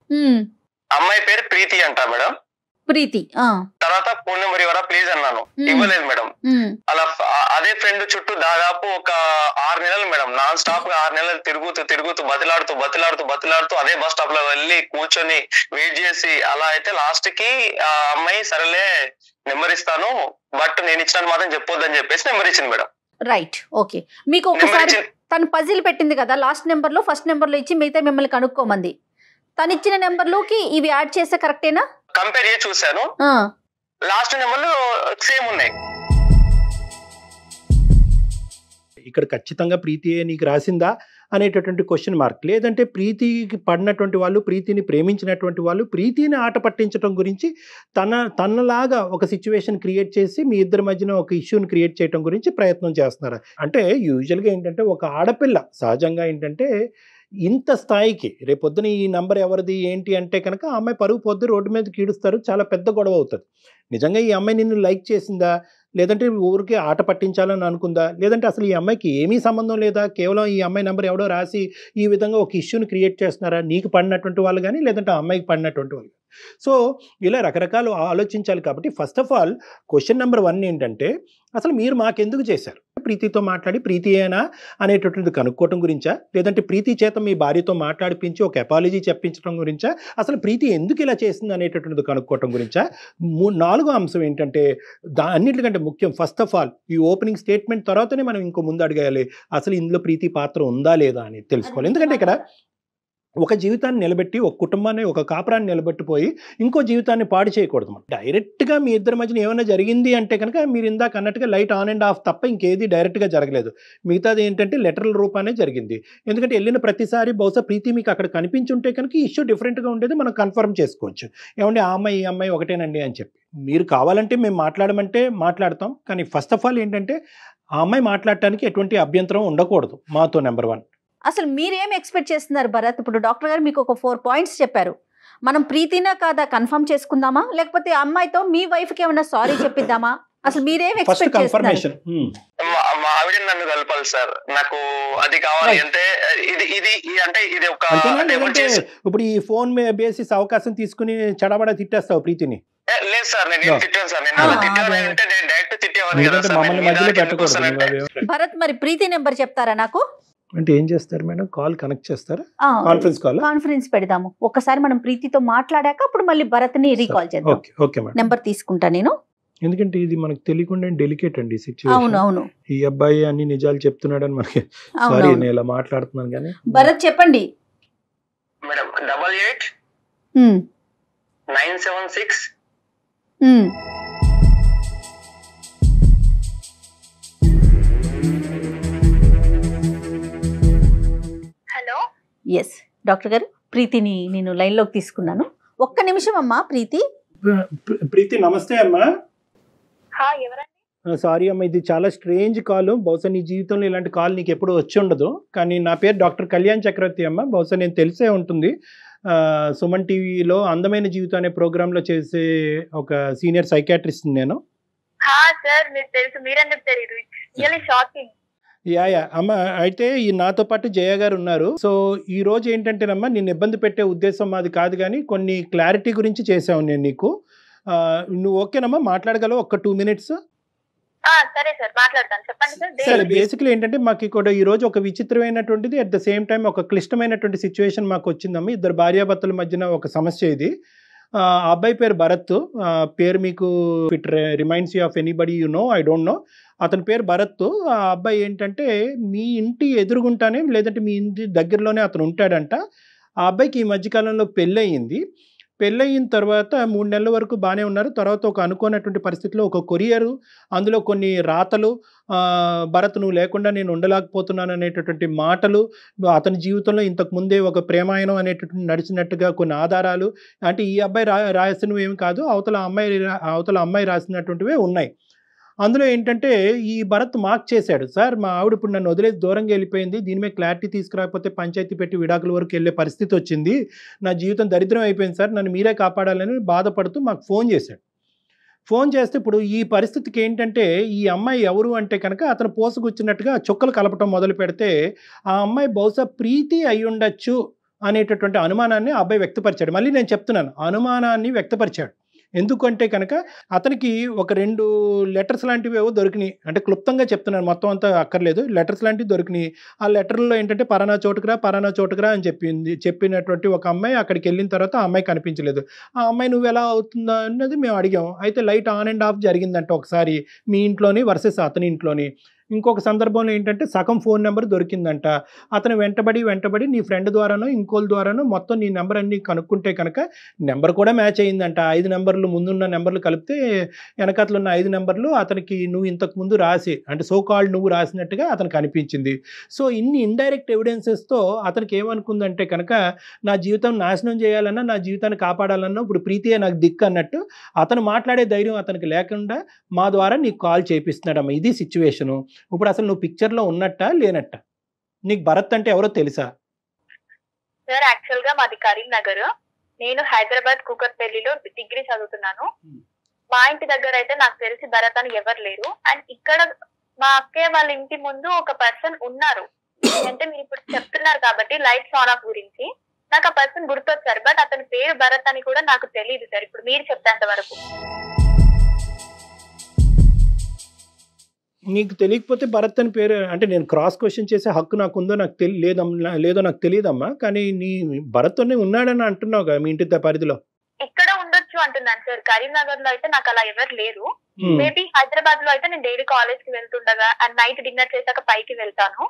Speaker 5: అమ్మాయి పేరు ప్రీతి అంట మేడం.
Speaker 3: ప్రీతి.
Speaker 5: తర్వాత ఫోన్ నెంబర్ ఇవ్వరా ప్లీజ్ అన్నాను, ఇవ్వలేదు మేడం. అలా అదే ఫ్రెండ్ చుట్టూ దాదాపు ఒక 6 నెలలు మేడం, నాన్ స్టాప్ గా 6 నెలలు తిరుగుతూ బతిలాడుతూ అదే బస్ స్టాప్ లో వెళ్ళి కూర్చొని వెయిట్ చేసి, అలా అయితే లాస్ట్ కి ఆ అమ్మాయి సరేలే నెంబర్ ఇస్తాను, బట్ నేను ఇచ్చిన మాత్రం చెప్పొద్దని చెప్పేసి నెంబర్ ఇచ్చింది మేడం.
Speaker 3: Right, okay. మీకు ఒకసారి తను పజిల్ పెట్టింది కదా, లాస్ట్ నెంబర్ లో ఫస్ట్ నెంబర్ లో ఇచ్చి మిగతా మిమ్మల్ని కనుక్కోమంది. తను ఇచ్చిన నెంబర్ లోకి ఇవి యాడ్ చేస్తే కరెక్టేనా?
Speaker 5: కంపేర్ చేసి చూసాను, లాస్ట్ నెంబర్లు సేమ్ ఉన్నాయి.
Speaker 4: ఇక్కడ ఖచ్చితంగా ప్రీతి నీకు రాసిందా అనేటటువంటి క్వశ్చన్ మార్క్. లేదంటే ప్రీతికి పడినటువంటి వాళ్ళు, ప్రీతిని ప్రేమించినటువంటి వాళ్ళు ప్రీతిని ఆట పట్టించడం గురించి తనలాగా ఒక సిచ్యువేషన్ క్రియేట్ చేసి మీ ఇద్దరి మధ్యన ఒక ఇష్యూని క్రియేట్ చేయడం గురించి ప్రయత్నం చేస్తున్నారు. అంటే యూజువల్గా ఏంటంటే ఒక ఆడపిల్ల సహజంగా ఏంటంటే ఇంత స్థాయికి రేపొద్దున ఈ నంబర్ ఎవరిది ఏంటి అంటే కనుక ఆ అమ్మాయి పరుగు పొద్దు రోడ్డు మీద కీడుస్తారు, చాలా పెద్ద గొడవ అవుతుంది. నిజంగా ఈ అమ్మాయి నిన్ను లైక్ చేసిందా, లేదంటే ఊరికి ఆట పట్టించాలని అనుకుందా, లేదంటే అసలు ఈ అమ్మాయికి ఏమీ సంబంధం లేదా, కేవలం ఈ అమ్మాయి నెంబర్ ఎవడో రాసి ఈ విధంగా ఒక ఇష్యూని క్రియేట్ చేస్తున్నారా, నీకు పడినటువంటి వాళ్ళు కానీ లేదంటే ఆ అమ్మాయికి పడినటువంటి వాళ్ళు. సో ఇలా రకరకాలు ఆలోచించాలి. కాబట్టి first of all question number 1 ఏంటంటే, అసలు మీరు మాకెందుకు చేశారు? ప్రీతితో మాట్లాడి ప్రీతి ఏనా అనేటటువంటిది కనుక్కోవటం గురించా, లేదంటే ప్రీతి చేత మీ భార్యతో మాట్లాడిపించి ఒక అపాలజీ చెప్పించడం గురించా, అసలు ప్రీతి ఎందుకు ఇలా చేసింది అనేటటువంటిది కనుక్కోవటం గురించా? 4వ అంశం ఏంటంటే, అన్నిటికంటే ముఖ్యం ఫస్ట్ ఆఫ్ ఆల్ ఈ ఓపెనింగ్ స్టేట్మెంట్ తర్వాతనే మనం ఇంకో ముందు అడగాలి, అసలు ఇందులో ప్రీతి పాత్ర ఉందా లేదా అని తెలుసుకోవాలి. ఎందుకంటే ఇక్కడ ఒక జీవితాన్ని నిలబెట్టి, ఒక కుటుంబాన్ని, ఒక కాపురాన్ని నిలబెట్టిపోయి ఇంకో జీవితాన్ని పాడు చేయకూడదు. డైరెక్ట్గా మీ ఇద్దరి మధ్యన ఏమైనా జరిగింది అంటే కనుక మీరు ఇందాక అన్నట్టుగా లైట్ ఆన్ అండ్ ఆఫ్ తప్ప ఇంకేది డైరెక్ట్గా జరగలేదు. మిగతాది ఏంటంటే లెటరల్ రూపానే జరిగింది. ఎందుకంటే వెళ్ళిన ప్రతిసారి బహుశా ప్రీతి మీకు అక్కడ కనిపించుంటే కనుక ఈ ఇష్యూ డిఫరెంట్గా ఉండేది, మనం కన్ఫర్మ్ చేసుకోవచ్చు. ఏమంటే ఆ అమ్మాయి ఈ అమ్మాయి ఒకటేనండి అని చెప్పి. మీరు కావాలంటే మేము మాట్లాడమంటే మాట్లాడతాం, కానీ ఫస్ట్ ఆఫ్ ఆల్ ఏంటంటే ఆ అమ్మాయి మాట్లాడటానికి ఎటువంటి అభ్యంతరం ఉండకూడదు మాతో. నెంబర్ 1.
Speaker 3: అసలు మీరేం ఎక్స్పెక్ట్ చేస్తున్నారు భరత్? ఇప్పుడు డాక్టర్ గారు మీకు ఒక 4 పాయింట్స్ చెప్పారు. మనం ప్రీతినా కాదా కన్ఫర్మ్ చేసుకుందామా, లేకపోతే అమ్మాయితో మీ వైఫ్ కి ఏమైనా సారీ చెప్పిద్దామా? అసలు మీరేం ఎక్స్పెక్ట్ చేస్తున్నారు?
Speaker 5: మా ఆవిడ నన్ను కలపాలి సార్, నాకు అది కావాలి. అంటే ఇది అంటే ఇది ఒక
Speaker 4: ఇప్పుడు ఈ ఫోన్ బేసిస్ అవకాశం తీసుకుని చడబడ తిట్టేస్తావు ప్రీతిని?
Speaker 5: లేదు సార్, నేను తిట్టాను సార్. నేను డైరెక్ట్ తిట్టేవాడిని కదా సార్.
Speaker 3: భరత్, మరి ప్రీతి నెంబర్ చెప్తారా నాకు?
Speaker 4: అంటే ఏం చేస్తారు మేడం? కాల్ కనెక్ట్ చేస్తారా? కాన్ఫరెన్స్
Speaker 3: పెడదాము. ఒకసారి మనం ప్రీతితో మాట్లాడాక అప్పుడు మళ్ళీ భరత్ ని రీకాల్ చేద్దాం.
Speaker 4: Okay madam.
Speaker 3: నెంబర్ తీసుకుంటా నేను.
Speaker 4: ఎందుకంటే ఇది మనకు తెలియకుండా డెలికేట్ అండి సిచ్యువేషన్.
Speaker 3: అవును.
Speaker 4: ఈ అబ్బాయి అన్ని నిజాలు చెప్తున్నాడని మనకి, సారీ నేను ఇలా మాట్లాడుతున్నాను కానీ.
Speaker 3: భరత్ చెప్పండి
Speaker 5: మేడం. 88 976
Speaker 3: ఎస్ డాక్టర్ గారు, ప్రీతిని నేను లైన్లోకి తీసుకున్నాను. ఒక్క నిమిషం అమ్మా.
Speaker 4: ప్రీతి నమస్తే అమ్మా. సారీ అమ్మా, ఇది చాలా స్ట్రేంజ్ కాల్. బహుశా నీ జీవితంలో ఇలాంటి కాల్ నీకు ఎప్పుడు వచ్చి ఉండదు. కానీ నా పేరు డాక్టర్ కళ్యాణ్ చక్రవర్తి అమ్మ. బహుశా నేను తెలిసే ఉంటుంది. సుమన్ టీవీలో అందమైన జీవితం అనే ప్రోగ్రాంలో చేసే ఒక సీనియర్ సైకాట్రిస్ట్ నేను. యా అమ్మ, అయితే ఈ నాతో పాటు జయ గారు ఉన్నారు. సో ఈ రోజు ఏంటంటేనమ్మా, నేను ఇబ్బంది పెట్టే ఉద్దేశం మాది కాదు, కానీ కొన్ని క్లారిటీ గురించి చేసాను నేను నీకు. నువ్వు ఓకేనమ్మా? మాట్లాడగలవు ఒక 2 minutes? సరే. బేసిక్లీ ఏంటంటే మాకు ఇక్కడ ఈ రోజు ఒక విచిత్రమైనటువంటిది, అట్ ద సేమ్ టైం ఒక క్లిష్టమైనటువంటి సిచ్యువేషన్ మాకు వచ్చిందమ్మా. ఇద్దరు భార్యాభర్తల మధ్యన ఒక సమస్య ఇది. ఆ అబ్బాయి పేరు భరత్. పేరు మీకు it reminds you of anybody you know, I don't know. అతని పేరు భరత్. ఆ అబ్బాయి ఏంటంటే మీ ఇంటి ఎదురుగుంటానే, లేదంటే మీ ఇంటి దగ్గరలోనే అతను ఉంటాడంట. ఆ అబ్బాయికి ఈ మధ్యకాలంలో పెళ్ళయింది. పెళ్ళయిన తర్వాత 3 నెలల వరకు బాగానే ఉన్నారు. తర్వాత ఒక అనుకోనటువంటి పరిస్థితిలో ఒక కొరియరు, అందులో కొన్ని రాతలు, భరత్ నువ్వు లేకుండా నేను ఉండలేకపోతున్నాను అనేటటువంటి మాటలు, అతని జీవితంలో ఇంతకు ముందే ఒక ప్రేమాయణం అనేటటువంటి నడిచినట్టుగా కొన్ని ఆధారాలు, అంటే ఈ అబ్బాయి రాసినవి ఏమి కాదు, అవతల అమ్మాయి రాసినటువంటివే ఉన్నాయి. అందులో ఏంటంటే ఈ భరత్ మార్క్ చేశాడు, సార్ మా ఆవిడ ఇప్పుడు నన్ను వదిలేసి దూరంగా వెళ్ళిపోయింది, దీని మీద క్లారిటీ తీసుకురాకపోతే పంచాయతీ పెట్టి విడాకుల వరకు వెళ్ళే పరిస్థితి వచ్చింది, నా జీవితం దరిద్రం అయిపోయింది సార్, నన్ను మీరే కాపాడాలని బాధపడుతూ మాకు ఫోన్ చేశాడు. ఫోన్ చేస్తే ఇప్పుడు ఈ పరిస్థితికి ఏంటంటే ఈ అమ్మాయి ఎవరు అంటే కనుక అతను పోసుకొచ్చినట్టుగా చుక్కలు కలపటం మొదలు పెడితే ఆ అమ్మాయి బహుశా ప్రీతి అయి ఉండొచ్చు అనేటటువంటి అనుమానాన్ని ఆ అబ్బాయి వ్యక్తపరిచాడు. మళ్ళీ నేను చెప్తున్నాను, అనుమానాన్ని వ్యక్తపరిచాడు. ఎందుకంటే కనుక అతనికి ఒక 2 లెటర్స్ లాంటివి ఏవో దొరికినాయి. అంటే క్లుప్తంగా చెప్తున్నాను, మొత్తం అంతా అక్కర్లేదు. లెటర్స్ లాంటివి దొరికినాయి. ఆ లెటర్లో ఏంటంటే పరానా చోటుకురా అని చెప్పినటువంటి ఒక అమ్మాయి అక్కడికి వెళ్ళిన తర్వాత ఆ అమ్మాయి కనిపించలేదు. ఆ అమ్మాయి నువ్వు ఎలా అవుతుందా అన్నది మేము అడిగాం. అయితే లైట్ ఆన్ అండ్ ఆఫ్ జరిగిందంట ఒకసారి మీ ఇంట్లోని వర్సెస్ అతని ఇంట్లోని. ఇంకొక సందర్భంలో ఏంటంటే సగం ఫోన్ నెంబర్ దొరికిందంట. అతను వెంటబడి నీ ఫ్రెండ్ ద్వారానో ఇంకోళ్ళ ద్వారానో మొత్తం నీ నెంబర్ అన్ని కనుక్కుంటే కనుక నెంబర్ కూడా మ్యాచ్ అయ్యిందంట. 5 నెంబర్లు ముందున్న నెంబర్లు కలిపితే వెనకతలు ఉన్న 5 నెంబర్లు అతనికి నువ్వు ఇంతకు ముందు రాసి, అంటే సో కాల్డ్ నువ్వు రాసినట్టుగా అతనికి అనిపించింది. సో ఇన్ని ఇండైరెక్ట్ ఎవిడెన్సెస్తో అతనికి ఏమనుకుందంటే కనుక నా జీవితం నాశనం చేయాలన్నా, నా జీవితాన్ని కాపాడాలన్నా ఇప్పుడు ప్రీతియే నాకు దిక్కు అన్నట్టు అతను మాట్లాడే ధైర్యం అతనికి లేకుండా మా ద్వారా నీకు కాల్ చేపిస్తున్నాడమ్మా. ఇది సిచ్యువేషను. ఇప్పుడు అసలు నువ్వు పిక్చర్లో ఉన్నట్టా లేనట్టా? నీకు భరత్ అంటే ఎవరో తెలుసా?
Speaker 6: సార్ యాక్చువల్ గా మాది కరీంనగర్, నేను హైదరాబాద్ కూకట్పల్లిలో డిగ్రీ చదువుతున్నాను. మా ఇంటి దగ్గర అయితే నాకు తెలిసి భరత్ అని ఎవరు లేరు. అండ్ ఇక్కడ మా అక్కయ్య వాళ్ళ ఇంటి ముందు ఒక పర్సన్ ఉన్నారు. అంటే మీరు ఇప్పుడు చెప్తున్నారు కాబట్టి లైట్స్ ఆన్ ఆఫ్ గురించి నాకు ఆ పర్సన్ గుర్తొచ్చారు. బట్ అతని పేరు భరత్ అని కూడా నాకు తెలియదు సార్ ఇప్పుడు మీరు చెప్పేంత వరకు.
Speaker 4: నీకు తెలియకపోతే భరత్ అని పేరు అంటే నేను క్రాస్ క్వశ్చన్ చేసే హక్కు నాకు ఉందో నాకు లేదో నాకు తెలియదమ్మా. కానీ నీ భరత్ ఉన్నాడని అంటున్నావు కదా మీ ఇంటి పరిధిలో.
Speaker 6: ఇక్కడ ఉండొచ్చు అంటున్నాను సార్. కరీంనగర్ లో అయితే నాకు అలా ఎవరు లేరు. మేబీ హైదరాబాద్ లో అయితే నేను డైలీ కాలేజ్ కి వెళ్తుండగా అండ్ నైట్ డిన్నర్ చేశాక పైకి వెళ్తాను.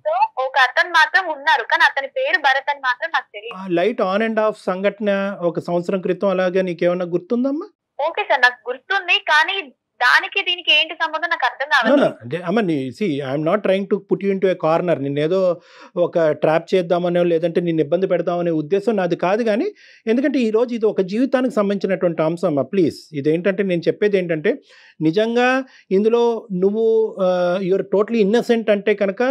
Speaker 6: సో ఒక అతను మాత్రం ఉన్నారు కానీ అతని పేరు భరత్ అని మాత్రం నాకు తెలియదు.
Speaker 4: లైట్ ఆన్ అండ్ ఆఫ్ సంఘటన ఒక సంవత్సరం క్రితం అలాగే నీకేమన్నా గుర్తుందమ్మా?
Speaker 6: ఓకే సార్ నాకు గుర్తుంది కానీ దానికి దీనికి ఏంటి సంబంధం నాకు అర్థం కావాలి.
Speaker 4: అమ్మ I'm not trying to put you into A corner. నిన్నేదో ఒక ట్రాప్ చేద్దామనో లేదంటే నిన్ను ఇబ్బంది పెడదామనే ఉద్దేశం నాది కాదు. కానీ ఎందుకంటే ఈరోజు ఇది ఒక జీవితానికి సంబంధించినటువంటి అంశం అమ్మా. ప్లీజ్ ఇదేంటంటే నేను చెప్పేది ఏంటంటే నిజంగా ఇందులో నువ్వు యువర్ టోటలీ ఇన్నోసెంట్ అంటే కనుక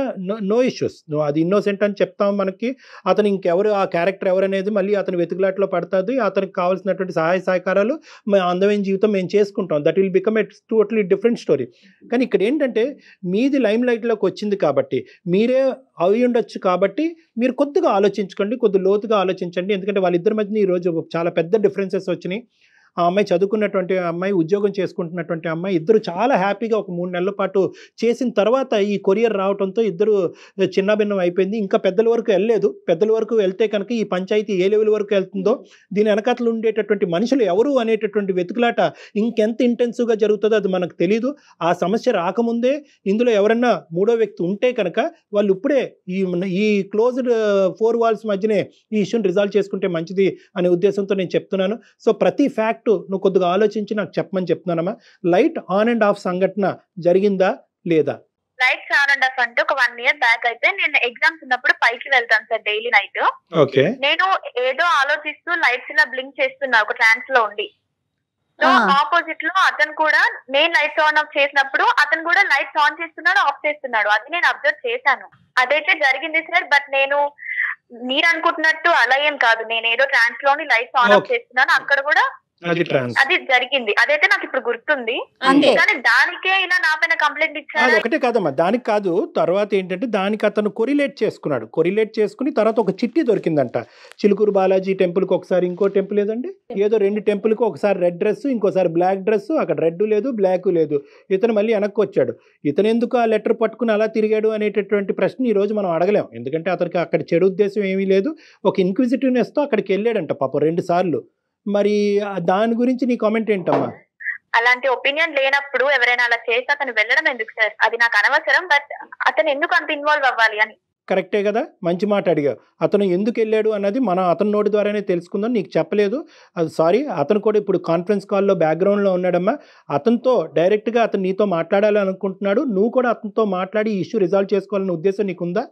Speaker 4: నో ఇష్యూస్. నువ్వు అది ఇన్నోసెంట్ అని చెప్తాం. మనకి అతను ఇంకెవరు ఆ క్యారెక్టర్ ఎవరనేది మళ్ళీ అతని వెతుకులాట్లో పడుతుంది. అతనికి కావాల్సినటువంటి సహాయ సహకారాలు అందమైన జీవితం మేము చేసుకుంటాం. That will become a totally different story. కానీ ఇక్కడ ఏంటంటే మీది లైమ్ లైట్లోకి వచ్చింది కాబట్టి మీరే అవి ఉండొచ్చు కాబట్టి మీరు కొద్దిగా ఆలోచించుకోండి, కొద్ది లోతుగా ఆలోచించండి. ఎందుకంటే వాళ్ళిద్దరి మధ్యన ఈరోజు చాలా పెద్ద డిఫరెన్సెస్ వచ్చినాయి. ఆ అమ్మాయి చదువుకున్నటువంటి అమ్మాయి, ఉద్యోగం చేసుకుంటున్నటువంటి అమ్మాయి, ఇద్దరు చాలా హ్యాపీగా ఒక 3 నెలల పాటు చేసిన తర్వాత ఈ కొరియర్ రావడంతో ఇద్దరు చిన్నభిన్నం అయిపోయింది. ఇంకా పెద్దల వరకు వెళ్ళలేదు. పెద్దల వరకు వెళ్తే కనుక ఈ పంచాయతీ ఏ లెవెల్ వరకు వెళ్తుందో, దీని వెనకాతలు ఉండేటటువంటి మనుషులు ఎవరు అనేటటువంటి వెతుకులాట ఇంకెంత ఇంటెన్సివ్గా జరుగుతుందో అది మనకు తెలీదు. ఆ సమస్య రాకముందే ఇందులో ఎవరన్నా మూడో వ్యక్తి ఉంటే కనుక వాళ్ళు ఇప్పుడే ఈ క్లోజ్డ్ 4 వాల్స్ మధ్యనే ఈ ఇష్యూని రిజాల్వ్ చేసుకుంటే మంచిది అనే ఉద్దేశంతో నేను చెప్తున్నాను. సో ప్రతి ఫ్యాక్ట్ నువ్వు కొద్దిగా ఆలోచించి నాకు చెప్పమని చెప్తున్నానమ్మా. లైట్ ఆన్ అండ్ ఆఫ్ సంఘటన జరిగిందా లేదా?
Speaker 6: లైట్స్ ఆన్ అండ్ ఆఫ్ అంటే ఒక 1 year బ్యాక్ అయితే నేను ఎగ్జామ్స్ ఉన్నప్పుడు పైకి వెళ్తాను సార్ డైలీ నైట్.
Speaker 4: ఓకే.
Speaker 6: నేను ఏదో ఆలోచిస్తూ లైట్స్ ఇలా బ్లింక్ చేస్తున్నా ఒక ట్రాన్స్ లో ఉండి. సో ఆపోజిట్ లో అతను కూడా నేను లైట్స్ ఆన్ ఆఫ్ చేసినప్పుడు అతను కూడా లైట్స్ ఆన్ చేస్తున్నాడు, ఆఫ్ చేస్తున్నాడు. అది నేను అబ్జర్వ్ చేశాను. అదైతే జరిగింది సార్. బట్ నేను మీరు అనుకుంటున్నట్టు అలా ఏం కాదు. నేను ఏదో ట్రాన్స్ లోని లైట్స్ ఆన్ ఆఫ్ చేస్తున్నాను, అక్కడ కూడా అది జరిగింది. అదైతే నాకు ఇప్పుడు గుర్తుంది. కానీ దానికే ఇలా నా పైన కంప్లైంట్ ఇచ్చారు.
Speaker 4: ఒకటే కాదమ్మా, దానికి కాదు. తర్వాత ఏంటంటే దానికి అతను కొరిలేట్ చేసుకుని తర్వాత ఒక చిట్టి దొరికిందంట. చిలుకూరు బాలాజీ టెంపుల్ కి ఒకసారి, ఇంకో టెంపుల్ ఏదండి, ఏదో 2 టెంపుల్ కి ఒకసారి రెడ్ డ్రెస్, ఇంకోసారి బ్లాక్ డ్రెస్. అక్కడ రెడ్ లేదు, బ్లాక్ లేదు. ఇతను మళ్ళీ వెనక్కి వచ్చాడు. ఇతను ఎందుకు ఆ లెటర్ పట్టుకుని అలా తిరిగాడు అనేటటువంటి ప్రశ్న ఈ రోజు మనం అడగలేం. ఎందుకంటే అతనికి అక్కడ చెడు ఉద్దేశం ఏమీ లేదు. ఒక ఇన్క్విజిటివ్నెస్ తో అక్కడికి వెళ్ళాడంట పాపం 2 సార్లు. మరి దాని గురించి నీ కామెంట్ ఏంటమ్మా?
Speaker 6: అలాంటి ఒపీనియన్ లేనప్పుడు ఎవరైనా అలా చేస్తే అతను వెళ్ళడం ఎందుకు సార్? అది నాకు అనవసరం. బట్ అతను ఎందుకు అంత ఇన్వాల్వ్ అవ్వాలి అని.
Speaker 4: కరెక్టే కదా, మంచి మాట అడిగావు. అతను ఎందుకు వెళ్ళాడు అన్నది మనం అతని నోటి ద్వారానే తెలుసుకుందాం. నీకు చెప్పలేదు అది సారీ. అతను కూడా ఇప్పుడు కాన్ఫరెన్స్ కాల్లో బ్యాక్గ్రౌండ్లో ఉన్నాడమ్మా. అతనితో డైరెక్ట్గా అతను నీతో మాట్లాడాలని అనుకుంటున్నాడు. నువ్వు కూడా అతనితో మాట్లాడి ఈ ఇష్యూ రిజాల్వ్ చేసుకోవాలనే ఉద్దేశం నీకుందా?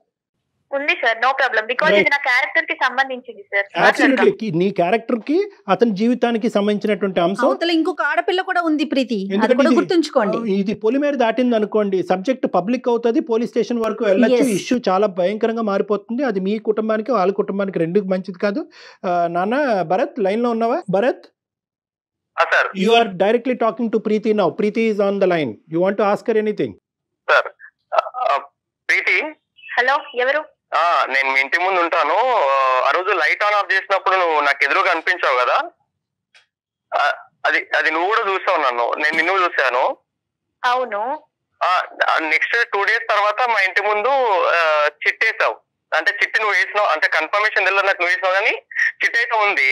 Speaker 6: ఉంది సార్, నో ప్రాబ్లం. బికాజ్ ఇది నా క్యారెక్టర్ కి సంబంధించింది సార్.
Speaker 4: అబ్సల్యూట్లీ నీ క్యారెక్టర్ కి అతని జీవితానికి సంబంధించినటువంటి అంశం.
Speaker 3: ఇంకొక ఆడపిల్ల కూడా ఉంది ప్రీతి, గుర్తుంచుకోండి.
Speaker 4: ఇది పొలిమేర దాటింది అనుకోండి, సబ్జెక్ట్ పబ్లిక్ అవుతుంది, పోలీస్ స్టేషన్ వరకు వెళ్ళొచ్చు. ఇష్యూ చాలా భయంకరంగా మారిపోతుంది. అది మీ కుటుంబానికి వాళ్ళ కుటుంబానికి రెండుకి మంచిది కాదు. నాన్న భరత్, లైన్ లో ఉన్నావా? Bharat, you are directly talking to Preethi now. Preethi is on the line. You want to ask her anything?
Speaker 5: Sir Preethi.
Speaker 6: Hello, ఎవరు?
Speaker 5: నేను మీ ఇంటి ముందు ఉంటాను. ఆ రోజు లైట్ ఆన్ ఆఫ్ చేసినప్పుడు నువ్వు నాకు ఎదురుగా అనిపించావు కదా, అది నువ్వు కూడా చూసావు నన్ను, నేను నిన్ను చూసాను.
Speaker 6: అవును.
Speaker 5: నెక్స్ట్ 2 days తర్వాత మా ఇంటి ముందు చిట్టి వేసావు. అంటే చిట్టి నువ్వు వేసినావు, అంటే కన్ఫర్మేషన్ తెలియదు నాకు, నువ్వు వేసినావు కానీ చిట్టి అయితే ఉంది.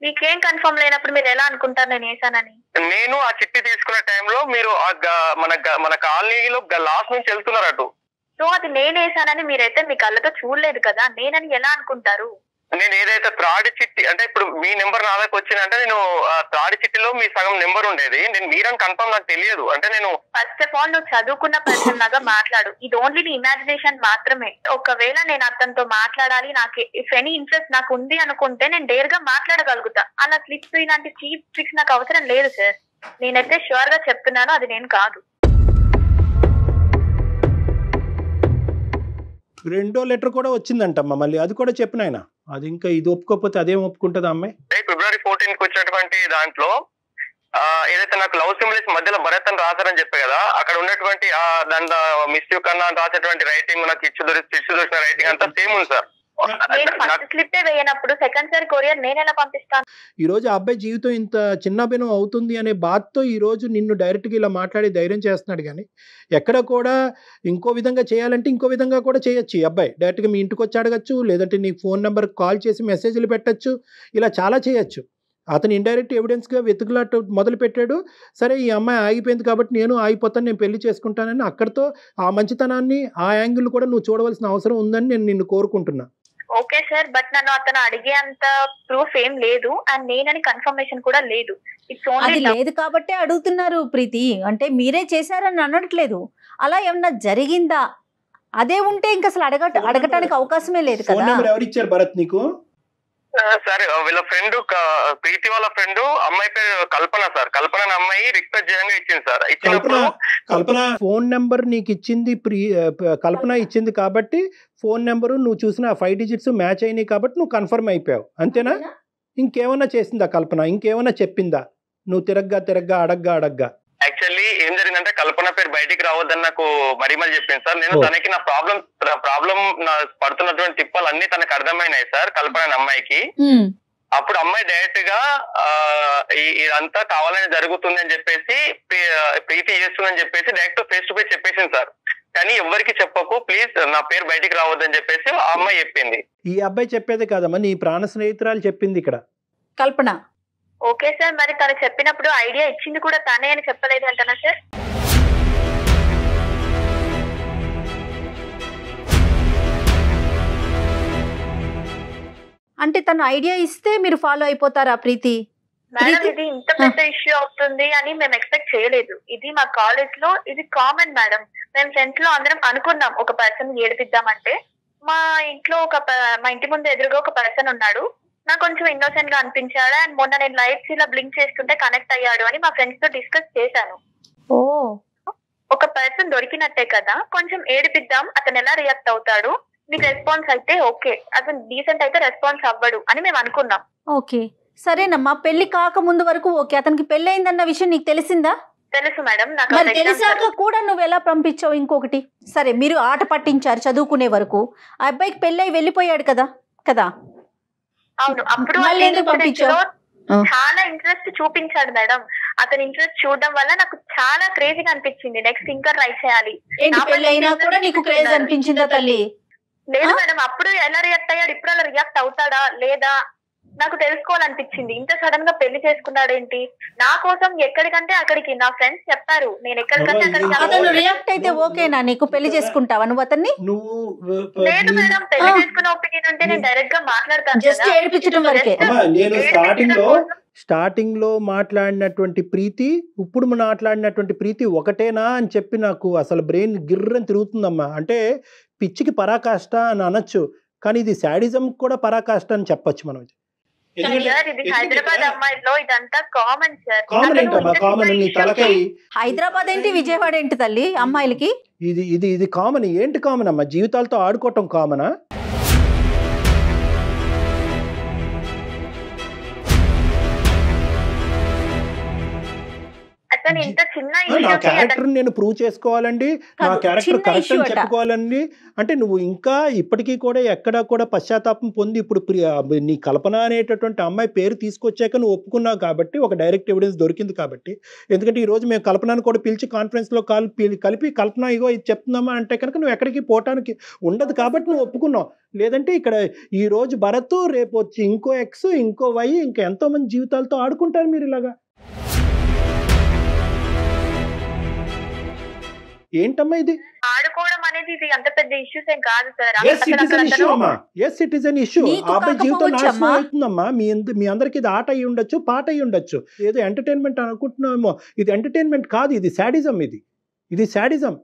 Speaker 6: మీకేం కన్ఫర్మ్ లేనప్పుడు మీరు ఎలా అనుకుంటారు నేను వేసానని?
Speaker 5: నేను ఆ చిట్టి తీసుకునే టైంలో మీరు మన కాలనీలో లాస్ట్ నుంచి వెళ్తున్నారు అటు.
Speaker 6: సో అది నేను వేసానని మీరైతే మీ కళ్ళతో చూడలేదు కదా, నేనని ఎలా అనుకుంటారు?
Speaker 5: నేను ఏదైతే త్రాడి చిట్టి, అంటే ఇప్పుడు మీ నెంబర్ నా దగ్గర వచ్చిందంటే నేను త్రాడి చిట్టిలో మీ సగం నెంబర్ ఉండేది. నేను మీరని కన్ఫర్మ్ నాకు తెలియదు. అంటే నేను
Speaker 6: ఫస్ట్ ఆఫ్ ఆల్ నువ్వు చదువుకున్న పర్సన్ లాగా మాట్లాడు. ఇది ఓన్లీ నీ ఇమాజినేషన్ మాత్రమే. ఒకవేళ నేను అతనితో మాట్లాడాలి, నాకు ఇఫ్ ఎనీ ఇంట్రెస్ట్ నాకు ఉంది అనుకుంటే నేను డేర్ గా మాట్లాడగలుగుతా. అలా క్లిప్స్ ఇలాంటి చీప్ ట్రిక్స్ నాకు అవసరం లేదు సార్. నేనైతే షూర్ గా చెప్తున్నాను, అది నేను కాదు.
Speaker 4: 2వ లెటర్ కూడా వచ్చిందంటమ్మా మళ్ళీ, అది కూడా చెప్పిన ఆయన. అది ఇంకా ఇది ఒప్పుకోకపోతే అదేం ఒప్పుకుంటుంది అమ్మాయి?
Speaker 5: February 14th వచ్చినటువంటి దాంట్లో ఏదైతే నాకు లవ్ సింబల్స్ మధ్యలో భరత్ అని రాశారని చెప్పే కదా, అక్కడ ఉన్నటువంటి దాంట్లో మిస్ యూ కన్నా రాసేటువంటి రైటింగ్, నాకు ఇచ్చు దొరికిన రైటింగ్ అంతా సేమ్ ఉంది సార్.
Speaker 6: స్లిప్ వేయనప్పుడు సెకండ్ సార్ కొరియర్ నేను ఎలా పంపిస్తాను?
Speaker 4: ఈ రోజు ఆ అబ్బాయి జీవితం ఇంత చిన్నభిన్నం అవుతుంది అనే బాధతో ఈ రోజు నిన్ను డైరెక్ట్గా ఇలా మాట్లాడి ధైర్యం చేస్తున్నాడు. కానీ ఎక్కడ కూడా ఇంకో విధంగా చేయాలంటే ఇంకో విధంగా కూడా చేయొచ్చు. ఈ అబ్బాయి డైరెక్ట్గా మీ ఇంటికి వచ్చి అడగచ్చు, లేదంటే నీ ఫోన్ నెంబర్ కాల్ చేసి మెసేజ్లు పెట్టచ్చు, ఇలా చాలా చేయొచ్చు. అతను ఇండైరెక్ట్ ఎవిడెన్స్గా వెతుకులాట మొదలు పెట్టాడు. సరే ఈ అమ్మాయి ఆగిపోయింది కాబట్టి నేను ఆగిపోతాను, నేను పెళ్లి చేసుకుంటానని అక్కడితో ఆ మంచితనాన్ని ఆ యాంగిల్ కూడా నువ్వు చూడవలసిన అవసరం ఉందని నేను నిన్ను కోరుకుంటున్నా.
Speaker 6: ఓకే సార్, బట్ నన్ను అతను అడిగే అంత ప్రూఫ్ ఏం లేదు అండ్ నేనని కన్ఫర్మేషన్ కూడా లేదు.
Speaker 3: అది లేదు కాబట్టే అడుగుతున్నారు ప్రీతి. అంటే మీరే చేశారని అనట్లేదు, అలా ఏమన్నా జరిగిందా అదే ఉంటే ఇంకా అసలు అడగటానికి అవకాశమే లేదు కదా.
Speaker 4: ఫోన్ నెంబర్ ఎవరు ఇచ్చారు భరత్ నీకు?
Speaker 5: సరే వీళ్ళ ఫ్రెండ్ ప్రీతి వాళ్ళ ఫ్రెండ్ అమ్మాయి పేరు కల్పన సార్. కల్పన అమ్మాయి రిక్వెస్ట్ చేయంగా ఇచ్చింది సార్.
Speaker 4: కల్పన ఫోన్ నెంబర్ నీకు ఇచ్చింది, కల్పన ఇచ్చింది కాబట్టి ఫోన్ నెంబరు నువ్వు చూసిన 5 digits మ్యాచ్ అయినాయి కాబట్టి నువ్వు కన్ఫర్మ్ అయిపోయావు, అంతేనా? ఇంకేమన్నా చేసిందా కల్పన? ఇంకేమన్నా చెప్పిందా నువ్వు తిరగ్గా అడగ్గా?
Speaker 5: యాక్చువల్లీ ఏం జరిగిందంటే కల్పన పేరు బయటికి రావద్దని నాకు మరీ చెప్పింది సార్. నేను తనకి నా ప్రాబ్లం నా పడుతున్నటువంటి తిప్పాలు అన్ని తనకు అర్థమైనాయి సార్ కల్పన అమ్మాయికి. అప్పుడు అమ్మాయి డైరెక్ట్ గా ఇదంతా కావాలని జరుగుతుంది అని చెప్పేసి, ప్రీతి చేస్తుందని చెప్పేసి డైరెక్ట్ ఫేస్ టు ఫేస్ చెప్పేసింది సార్. కానీ ఎవరికి చెప్పకు ప్లీజ్, నా పేరు బయటికి రావద్దని చెప్పేసి ఆ అమ్మాయి చెప్పింది.
Speaker 4: ఈ అబ్బాయి చెప్పేది కాదమ్మా, నీ ప్రాణ స్నేహితురాలు చెప్పింది ఇక్కడ
Speaker 3: కల్పన.
Speaker 6: ఓకే సార్, మరి తను చెప్పినప్పుడు ఐడియా ఇచ్చింది కూడా తనే అని చెప్పలేదు అంటనా సార్?
Speaker 3: అంటే తను ఐడియా ఇస్తే మీరు ఫాలో అయిపోతారా ప్రీతి?
Speaker 6: మేడం ఇది ఇంత పెద్ద ఇష్యూ అవుతుంది అని మేము ఎక్స్పెక్ట్ చేయలేదు. ఇది మా కాలేజ్ లో ఇది కామన్ మేడం. మేము ఫ్రెండ్స్ లో అందరం అనుకున్నాం ఒక పర్సన్ ఏడిపిద్దామంటే. మా ఇంటి ముందు ఎదురుగా ఒక పర్సన్ ఉన్నాడు, నాకు కొంచెం ఇన్నోసెంట్ గా అనిపించాడు. అండ్ మొన్న నేను లైట్స్ ఇలా బ్లింక్ చేస్తుంటే కనెక్ట్ అయ్యాడు అని మా ఫ్రెండ్స్ తో డిస్కస్ చేశాను. ఒక పర్సన్ దొరికినట్టే కదా, కొంచెం ఏడిపిద్దాం, అతను ఎలా రియాక్ట్ అవుతాడు, మీకు రెస్పాన్స్ అయితే ఓకే, అతను డీసెంట్ అయితే రెస్పాన్స్ అవ్వడు అని మేము అనుకున్నాం.
Speaker 3: ఓకే సరేనమ్మా, పెళ్లి కాక ముందు వరకు ఓకే, అతనికి పెళ్లి అయిందన్న విషయం నీకు తెలిసిందా?
Speaker 6: తెలుసు మేడం.
Speaker 3: నాకు తెలిసాక కూడా నువ్వు ఎలా పంపించావు? ఇంకొకటి, సరే మీరు ఆట పట్టించారు చదువుకునే వరకు, ఆ అబ్బాయికి పెళ్ళై వెళ్ళిపోయాడు కదా.
Speaker 6: అవును, అప్పుడు చాలా ఇంట్రెస్ట్ చూపించాడు మేడం. అతని ఇంట్రెస్ట్ చూడడం వల్ల నాకు చాలా క్రేజీగా అనిపించింది. నెక్స్ట్ ఇంకా ట్రై చేయాలి.
Speaker 3: అయినా కూడా నీకు క్రేజ్ అనిపించిందా తల్లి?
Speaker 6: లేదు మేడం, అప్పుడు ఎలా రియాక్ట్ అయ్యాడు, ఇప్పుడు అలా రియాక్ట్ అవుతాడా లేదా నాకు తెలుసుకోవాలనిపించింది. ఇంత సడన్ గా పెళ్లి చేసుకున్నాడేంటి? నా కోసం ఎక్కడికంటే అక్కడికి నా ఫ్రెండ్స్ చెప్పారు, నేను ఎక్కడికంటే అక్కడికి.
Speaker 3: రియాక్ట్ అయితే ఓకేనా నీకు? పెళ్లి చేసుకుంటావా నువ్వు అతన్ని?
Speaker 6: లేదు మేడం, పెళ్లి చేసుకున్న ఒపీనియన్ అంటే నేను డైరెక్ట్ గా మాట్లాడతాను.
Speaker 3: జస్ట్ ఏడిపించడం వరకే.
Speaker 4: నేను స్టార్టింగ్ లో మాట్లాడినటువంటి ప్రీతి, ఇప్పుడు మాట్లాడినటువంటి ప్రీతి ఒకటేనా అని చెప్పి నాకు అసలు బ్రెయిన్ గిర్రని తిరుగుతుందమ్మా. అంటే పిచ్చికి పరాకాష్ట అని అనొచ్చు, కానీ ఇది శాడిజం కూడా పరాకాష్ట అని చెప్పొచ్చు మనం.
Speaker 6: హైదరాబాద్ అమ్మాయిలో ఇదంతా కామన్ సార్.
Speaker 3: హైదరాబాద్ ఏంటి, విజయవాడ ఏంటి తల్లి అమ్మాయిలకి?
Speaker 4: ఇది కామన్. ఏంటి కామన్ అమ్మా? జీవితాలతో ఆడుకోవటం కామనా? నా క్యారెక్టర్ నేను ప్రూవ్ చేసుకోవాలండి, నా క్యారెక్టర్ కరెక్ట్ అని చెప్పుకోవాలండి. అంటే నువ్వు ఇంకా ఇప్పటికీ కూడా ఎక్కడా కూడా పశ్చాత్తాపం పొంది ఇప్పుడు నీ కల్పన అనేటటువంటి అమ్మాయి పేరు తీసుకొచ్చాక నువ్వు ఒప్పుకున్నావు కాబట్టి, ఒక డైరెక్ట్ ఎవిడెన్స్ దొరికింది కాబట్టి. ఎందుకంటే ఈ రోజు మేము కల్పనను కూడా పిలిచి కాన్ఫరెన్స్లో కలిపి కల్పన ఇగో ఇది చెప్తున్నామా అంటే కనుక నువ్వు ఎక్కడికి పోవటానికి ఉండదు కాబట్టి నువ్వు ఒప్పుకున్నావు. లేదంటే ఇక్కడ ఈ రోజు భరత్, రేపు వచ్చి ఇంకో ఎక్స్, ఇంకో వై, ఇంకా ఎంతో మంది జీవితాలతో ఆడుకుంటారు మీరు ఇలాగా. ఏంటమ్మా ఇది?
Speaker 6: ఆడుకోవడం అనేది ఇది అంత పెద్ద ఇష్యూస్ ఏం కాదు sir.
Speaker 4: yes it is an issue అమ్మా, yes it is an issue. అబ్బాయి జీవితం నాశనం అవుతుందమ్మా. మీ అందరికి ఇది ఆట అయ్యి ఉండొచ్చు, పాట అయ్యి ఉండొచ్చు, ఏదో ఎంటర్టైన్మెంట్ అనుకుంటున్నామేమో. ఇది ఎంటర్టైన్మెంట్ కాదు, ఇది శాడిజం. ఇది శాడిజం.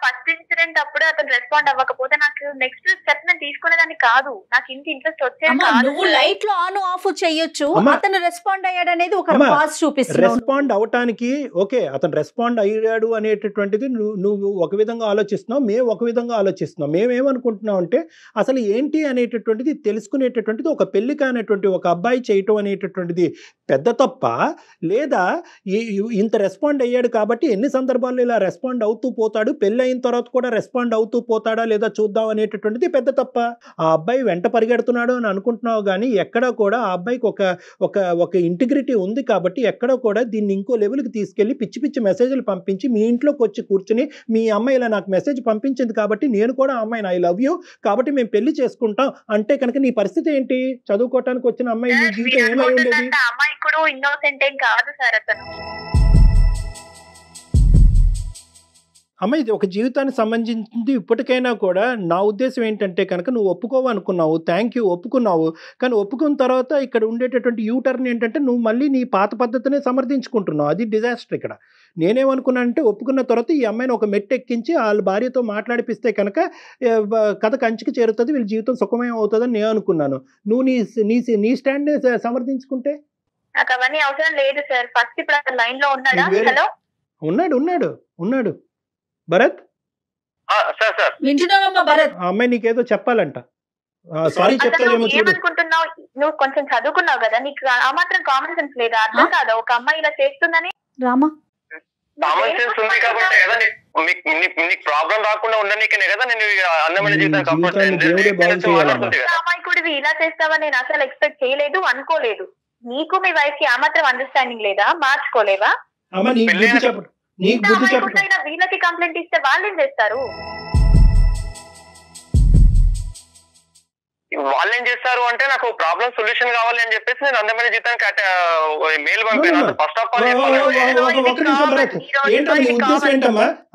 Speaker 6: ఫస్ట్ మాట్లాడేటప్పుడు అతను రెస్పాండ్ అవ్వకపోతే నాకు నెక్స్ట్ స్టెప్ నేను తీసుకునేదాన్ని కాదు, నాకు ఇంత ఇంట్రెస్ట్ వచ్చేది కాదు.
Speaker 3: నువ్వు లైట్ లో ఆన్ ఆఫ్ చేయొచ్చు, అతను రెస్పాండ్ అయ్యాడు అనేది ఒక పాస్ చూపిస్తుంది.
Speaker 4: రెస్పాండ్ అవటానికి ఓకే, అతను రెస్పాండ్ అయ్యాడు అనేటటువంటిది నువ్వు ఒక విధంగా ఆలోచిస్తున్నావు, మేము ఒక విధంగా ఆలోచిస్తున్నాం. మేమేమనుకుంటున్నాం అంటే అసలు ఏంటి అనేటటువంటిది తెలుసుకునేటటువంటిది ఒక పెళ్లి కానటువంటి ఒక అబ్బాయి చేయటం అనేటటువంటిది పెద్ద తప్ప, లేదా ఇంత రెస్పాండ్ అయ్యాడు కాబట్టి ఎన్ని సందర్భాల్లో ఇలా రెస్పాండ్ అవుతూ పోతాడు, పెళ్ళి అయిన తర్వాత కూడా రెస్పాండ్ అవుతూ పోతాడా లేదా చూద్దాం అనేటటువంటిది పెద్ద తప్ప. ఆ అబ్బాయి వెంట పరిగెడుతున్నాడు అని అనుకుంటున్నావు, కానీ ఎక్కడా కూడా ఆ అబ్బాయికి ఒక ఇంటిగ్రిటీ ఉంది కాబట్టి ఎక్కడా కూడా దీన్ని ఇంకో లెవెల్కి తీసుకెళ్ళి పిచ్చి పిచ్చి మెసేజ్లు పంపించి మీ ఇంట్లోకి వచ్చి కూర్చుని మీ అమ్మాయి ఇలా నాకు మెసేజ్ పంపించింది కాబట్టి నేను కూడా అమ్మాయిని ఐ లవ్ యూ కాబట్టి మేము పెళ్లి చేసుకుంటాం అంటే కనుక నీ పరిస్థితి ఏంటి? చదువుకోవటానికి వచ్చిన అమ్మాయి నీ జీవితం ఏమై ఉండేది?
Speaker 6: అమ్మాయి కూడా ఇన్నోసెంట్ ఏం కాదు సార్ అతను.
Speaker 4: అమ్మ ఇది ఒక జీవితానికి సంబంధించింది. ఇప్పటికైనా కూడా నా ఉద్దేశం ఏంటంటే కనుక నువ్వు ఒప్పుకోవనుకున్నావు, థ్యాంక్ యూ ఒప్పుకున్నావు, కానీ ఒప్పుకున్న తర్వాత ఇక్కడ ఉండేటటువంటి యూటర్న్ ఏంటంటే నువ్వు మళ్ళీ నీ పాత పద్ధతినే సమర్థించుకుంటున్నావు. అది డిజాస్టర్. ఇక్కడ నేనేమనుకున్నానంటే ఒప్పుకున్న తర్వాత ఈ అమ్మాయిని ఒక మెట్టు ఎక్కించి వాళ్ళ భార్యతో మాట్లాడిపిస్తే కనుక కథ కంచికి చేరుతుంది, వీళ్ళ జీవితం సుఖమయం అవుతుందని నేను అనుకున్నాను. నువ్వు నీ స్టాండ్ సమర్థించుకుంటే
Speaker 6: నాకు అవన్నీ అవసరం లేదు సార్. ఫస్ట్ ఇప్పుడు అతను లైన్ లో ఉన్నాడా? హలో,
Speaker 4: ఉన్నాడు భరత్.
Speaker 3: వింటున్నావమ్మా భరత్?
Speaker 4: ఆ అమ్మాయి నీకేదో చెప్పాలంట. సారీ చెప్తావేమో చూడు.
Speaker 6: ఏమనుకుంటున్నావు? నువ్వు కొంచెం చదువుకున్నావు కదా, నీకు ఆ మాత్రం కామన్ సెన్స్ లేదా? అర్థం కాదా ఒక అమ్మాయి ఇలా చేస్తుందని?
Speaker 3: రామా,
Speaker 5: కామన్ సెన్స్ ఉంది కాబట్టి కదా నీకు ప్రాబ్లం రాకుండా ఉండనీకనే కదా నేను అందమైన జీవితం కంఫర్ట్
Speaker 6: అమ్మాయికుడివి ఇలా చేస్తావని నేను అసలు ఎక్స్పెక్ట్ చేయలేదు, అనుకోలేదు. నీకు మీ వైఫ్ కి ఆ మాత్రం అండర్స్టాండింగ్ లేదా? మార్చుకోలేవా? వీళ్ళకి కంప్లైంట్ ఇస్తే వాళ్ళు ఏం చేస్తారు?
Speaker 5: వాళ్ళు ఏం చేస్తారు అంటే నాకు ప్రాబ్లం సొల్యూషన్ కావాలి అని చెప్పేసి నేను అందమైన జీతానికి మెయిల్ పంపాను. ఫస్ట్ ఆఫ్ ఆల్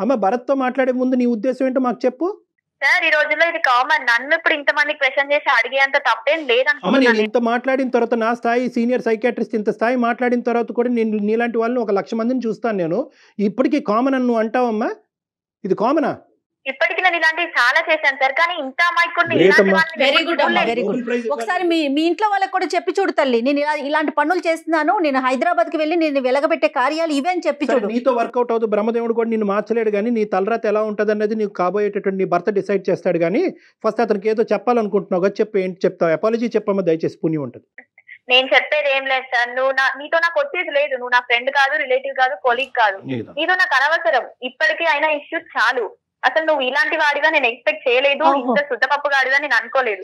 Speaker 4: అమ్మ భరత్ తో మాట్లాడే ముందు నీ ఉద్దేశం ఏంటో మాకు చెప్పు.
Speaker 6: సార్ ఈ రోజుల్లో ఇది కామన్. నన్ను ఇప్పుడు ఇంతమంది క్వశ్చన్ చేసి అడిగేంత తప్పేం
Speaker 4: లేదమ్మా. నేను ఇంత మాట్లాడిన తర్వాత నా స్థాయి సీనియర్ సైకాట్రిస్ట్ ఇంత స్థాయి మాట్లాడిన తర్వాత కూడా నేను నీలాంటి వాళ్ళని 1,00,000 మందిని చూస్తాను. నేను ఇప్పటికీ కామన్ అని నువ్వు అంటావమ్మా? ఇది కామనా?
Speaker 6: ఇప్పటికి నేను ఇలాంటివి చాలా చేశాను సార్, కానీ ఇంత
Speaker 3: వెరీ గుడ్ అమ్మా, వెరీ గుడ్. ఒకసారి మీ ఇంట్లో వాళ్ళకి కూడా చెప్పి చూడు తల్లి, నేను ఇలాంటి పనులు చేస్తున్నాను, నేను హైదరాబాద్ కి వెళ్ళి నేను వెలగబెట్టే కార్యాలు ఇవే అని చెప్పి చూడు.
Speaker 4: నీతో వర్కౌట్ అవుతుంది. బ్రహ్మదేవుడు కూడా నిన్ను మార్చలేడు, కానీ నీ తలరాత ఎలా ఉంటుంది అన్నది నీకు కాబోయేటటువంటి నీ భర్త డిసైడ్ చేస్తాడు. కానీ ఫస్ట్ అతనికి ఏదో చెప్పాలనుకుంటున్నావు కదా, చెప్పు. ఏంటి చెప్తావు? అపాలజీ చెప్పమ్మా దయచేసి, పుణ్యం ఉంటుంది.
Speaker 6: నేను చెప్పేది ఏం లేదు సార్. నీతో నాకు వచ్చేది లేదు. నువ్వు నా ఫ్రెండ్ కాదు, రిలేటివ్ కాదు, కొలీగ్ కాదు. నీతో నాకు అనవసరం. ఇప్పటికీ అయినా ఇష్యూస్ చాలు. అసలు నువ్వు ఇలాంటి వాడిగా నేను ఎక్స్పెక్ట్ చేయలేదు, ఇంత శుద్ధపప్పు గాడిగా నేను అనుకోలేదు.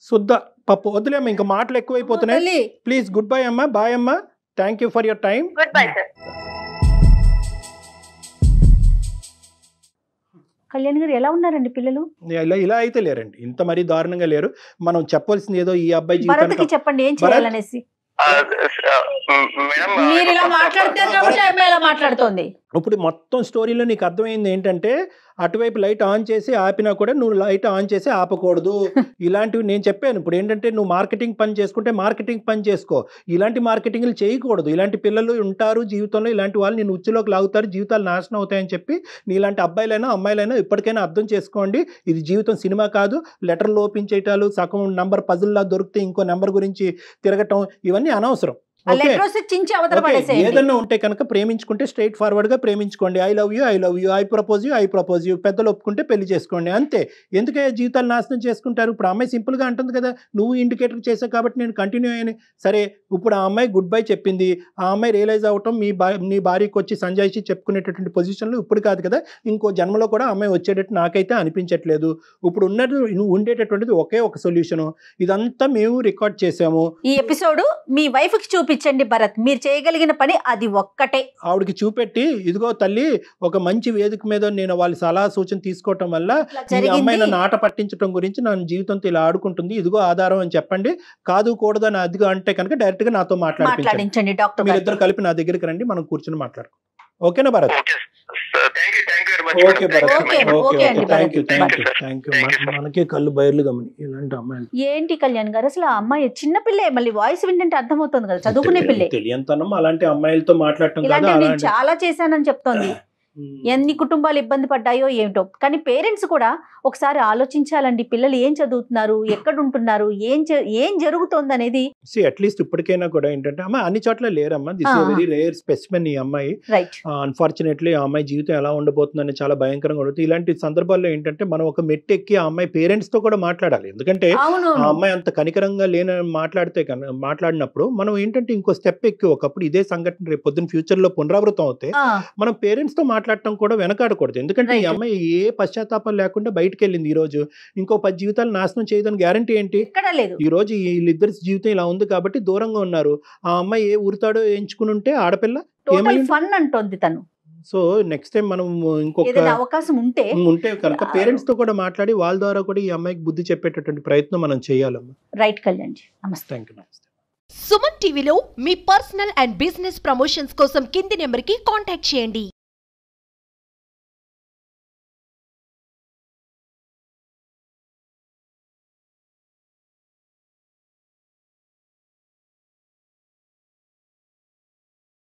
Speaker 4: శుద్ధ పప్పు వదిలేమ్మా, ఇంకా మాటలు ఎక్కువైపోతున్నాయి. ప్లీజ్ గుడ్ బై అమ్మా, బాయ్ అమ్మా, thank you for your time.
Speaker 6: Good bye sir.
Speaker 3: Kalyan గారు ఎలా ఉన్నారండి పిల్లలు?
Speaker 4: ఇలా అయితే లేరండి, ఇంత మరీ దారుణంగా లేరు. మనం చెప్పాల్సింది ఏదో ఈ అబ్బాయి
Speaker 3: భరత్కి చెప్పండి ఏం చేయాలనేసి. మీరు ఇలా మాట్లాడతారు కాబట్టి అమ్మాయి ఇలా మాట్లాడుతోంది.
Speaker 4: ఇప్పుడు మొత్తం స్టోరీలో నీకు అర్థమైంది ఏంటంటే అటువైపు లైట్ ఆన్ చేసి ఆపినా కూడా నువ్వు లైట్ ఆన్ చేసి ఆపకూడదు. ఇలాంటివి నేను చెప్పాను. ఇప్పుడు ఏంటంటే నువ్వు మార్కెటింగ్ పని చేసుకుంటే మార్కెటింగ్ పని చేసుకో, ఇలాంటి మార్కెటింగ్లు చేయకూడదు. ఇలాంటి పిల్లలు ఉంటారు జీవితంలో, ఇలాంటి వాళ్ళు నేను ఉచ్చులోకి లాగుతారు, జీవితాలు నాశనం అవుతాయని చెప్పి నీలాంటి అబ్బాయిలైనా అమ్మాయిలైనా ఇప్పటికైనా అర్థం చేసుకోండి. ఇది జీవితం సినిమా కాదు. లెటర్లు ఓపెన్ చేయటాలు, సగం నెంబర్ పజిల్లా దొరికితే ఇంకో నెంబర్ గురించి తిరగటం, ఇవన్నీ అనవసరం. ఏదన్నా ఉంటే కనుక ప్రేమించుకుంటే స్ట్రైట్ ఫార్వర్డ్ గా ప్రేమించుకోండి. I love you, I love you, I propose you, పెద్దలు ఒప్పుకుంటే పెళ్లి చేసుకోండి, అంతే. ఎందుకే జీవితాలు నాశనం చేసుకుంటారు? ఇప్పుడు అమ్మాయి సింపుల్ గా అంటుంది కదా, నువ్వు ఇండికేటర్ చేసావు కాబట్టి నేను కంటిన్యూ అయ్యాను. సరే, ఇప్పుడు ఆ అమ్మాయి గుడ్ బై చెప్పింది. ఆ అమ్మాయి రియలైజ్ అవటం నీ భార్యకి వచ్చి సంజాయిషి చెప్పుకునేటటువంటి పొజిషన్లో ఇప్పుడు కాదు కదా, ఇంకో జన్మలో కూడా అమ్మాయి వచ్చేటట్టు నాకైతే అనిపించట్లేదు. ఇప్పుడు నువ్వు ఉండేటటువంటిది ఒకే ఒక సొల్యూషను. ఇదంతా మేము రికార్డ్ చేసాము.
Speaker 3: ఈ ఎపిసోడ్ మీ వైఫ్ కి చూపించండి భరత్, మీరు చేయగలిగిన పని అది ఒక్కటే.
Speaker 4: ఆవిడకి చూపెట్టి, ఇదిగో తల్లి, ఒక మంచి వేదిక మీద నేను వాళ్ళ సలహా సూచన తీసుకోవటం వల్ల ఈ అమ్మాయి నన్ను ఆట పట్టించడం గురించి నా జీవితంతో ఇలా ఆడుకుంటుంది, ఇదిగో ఆధారం అని చెప్పండి. కాదు కూడదు అని అదిగో అంటే కనుక డైరెక్ట్ గా నాతో మాట్లాడించండి. డాక్టర్ మీరిద్దరు కలిపి నా దగ్గరికి రండి, మనం కూర్చొని మాట్లాడుకో. ఓకేనా Bharat?
Speaker 5: Thank you very much.
Speaker 4: Okay Bharat
Speaker 3: okay,
Speaker 4: okay
Speaker 3: okay
Speaker 4: okay
Speaker 3: అండి,
Speaker 4: thank you
Speaker 3: Bharat.
Speaker 4: Thank you thank you. మనకే కళ్ళు బయర్లు గమని ఇలాంటి అమ్మాయిలు
Speaker 3: ఏంటి కళ్యాణ్ గారు అసలు ఆ అమ్మాయి చిన్న పిల్లే, మళ్ళీ వాయిస్ వింటుంటే అర్థమవుతుంది కదా చదువుకునే పిల్లే.
Speaker 4: తెలియంతనం అలాంటి అమ్మాయిలతో మాట్లాడటం కాదు.
Speaker 3: ఇలాంటివి నేను
Speaker 4: అలాంటి
Speaker 3: చాలా చేశానని చెప్తోంది. ఎన్ని కుటుంబాలు ఇబ్బంది పడ్డాయో ఏమిటో. కానీ పేరెంట్స్ కూడా ఒకసారి ఆలోచించాలండి, పిల్లలు ఏం చదువుతున్నారు, ఎక్కడ ఉంటున్నారు, ఏం జరుగుతోంది అనేది.
Speaker 4: అట్లీస్ట్ ఇప్పటికైనా కూడా ఏంటంటే అమ్మ అన్ని చోట్ల లేరమ్మా, this is very rare specimen ఈ అమ్మాయి.
Speaker 3: రైట్.
Speaker 4: అన్ఫార్చునేట్లీ ఆ అమ్మాయి జీవితం ఎలా ఉండబోతుందని చాలా భయంకరంగా ఉంటుంది. ఇలాంటి సందర్భాల్లో ఏంటంటే మనం ఒక మెట్టు ఎక్కి ఆ అమ్మాయి పేరెంట్స్ తో కూడా మాట్లాడాలి. ఎందుకంటే ఆ అమ్మాయి అంత కనికరంగా మాట్లాడినప్పుడు మనం ఏంటంటే ఇంకో స్టెప్ ఎక్కి ఒకప్పుడు ఇదే సంఘటన రేపు పొద్దున్న ఫ్యూచర్ లో పునరావృతం అవుతే మనం పేరెంట్స్ తో మాట్లాడటం కూడా వెనకాడకూడదు. ఎందుకంటే ఈ అమ్మాయి ఏ పశ్చాత్తాపం లేకుండా బయటకు వెళ్ళింది. ఈ రోజు ఇంకో 10 జీవితాలు నాశనం చేయదని గ్యారంటీ ఏంటి? ఈ రోజు వీళ్ళిద్దరి జీవితం ఇలా ఉంది కాబట్టి దూరంగా ఉన్నారు. ఆ అమ్మాయి ఏ ఊరుతాడో ఎంచుకుని ఉంటే ఆడపిల్ల
Speaker 3: ఫన్ అంటోంది తను.
Speaker 4: సో నెక్స్ట్ టైం మనం ఇంకొక
Speaker 3: అవకాశం ఉంటే
Speaker 4: కనుక పేరెంట్స్ తో కూడా మాట్లాడి వాళ్ళ ద్వారా కూడా ఈ అమ్మాయికి బుద్ధి చెప్పేటటువంటి ప్రయత్నం మనం చేయాలమ్మా.
Speaker 3: రైట్ కళ్యాణ్ జీ, నమస్తే.
Speaker 4: Thank you.
Speaker 7: సుమన్ టీవీలో మీ పర్సనల్ అండ్ బిజినెస్ ప్రమోషన్స్ కోసం కింది నెంబర్కి కాంటాక్ట్ చేయండి.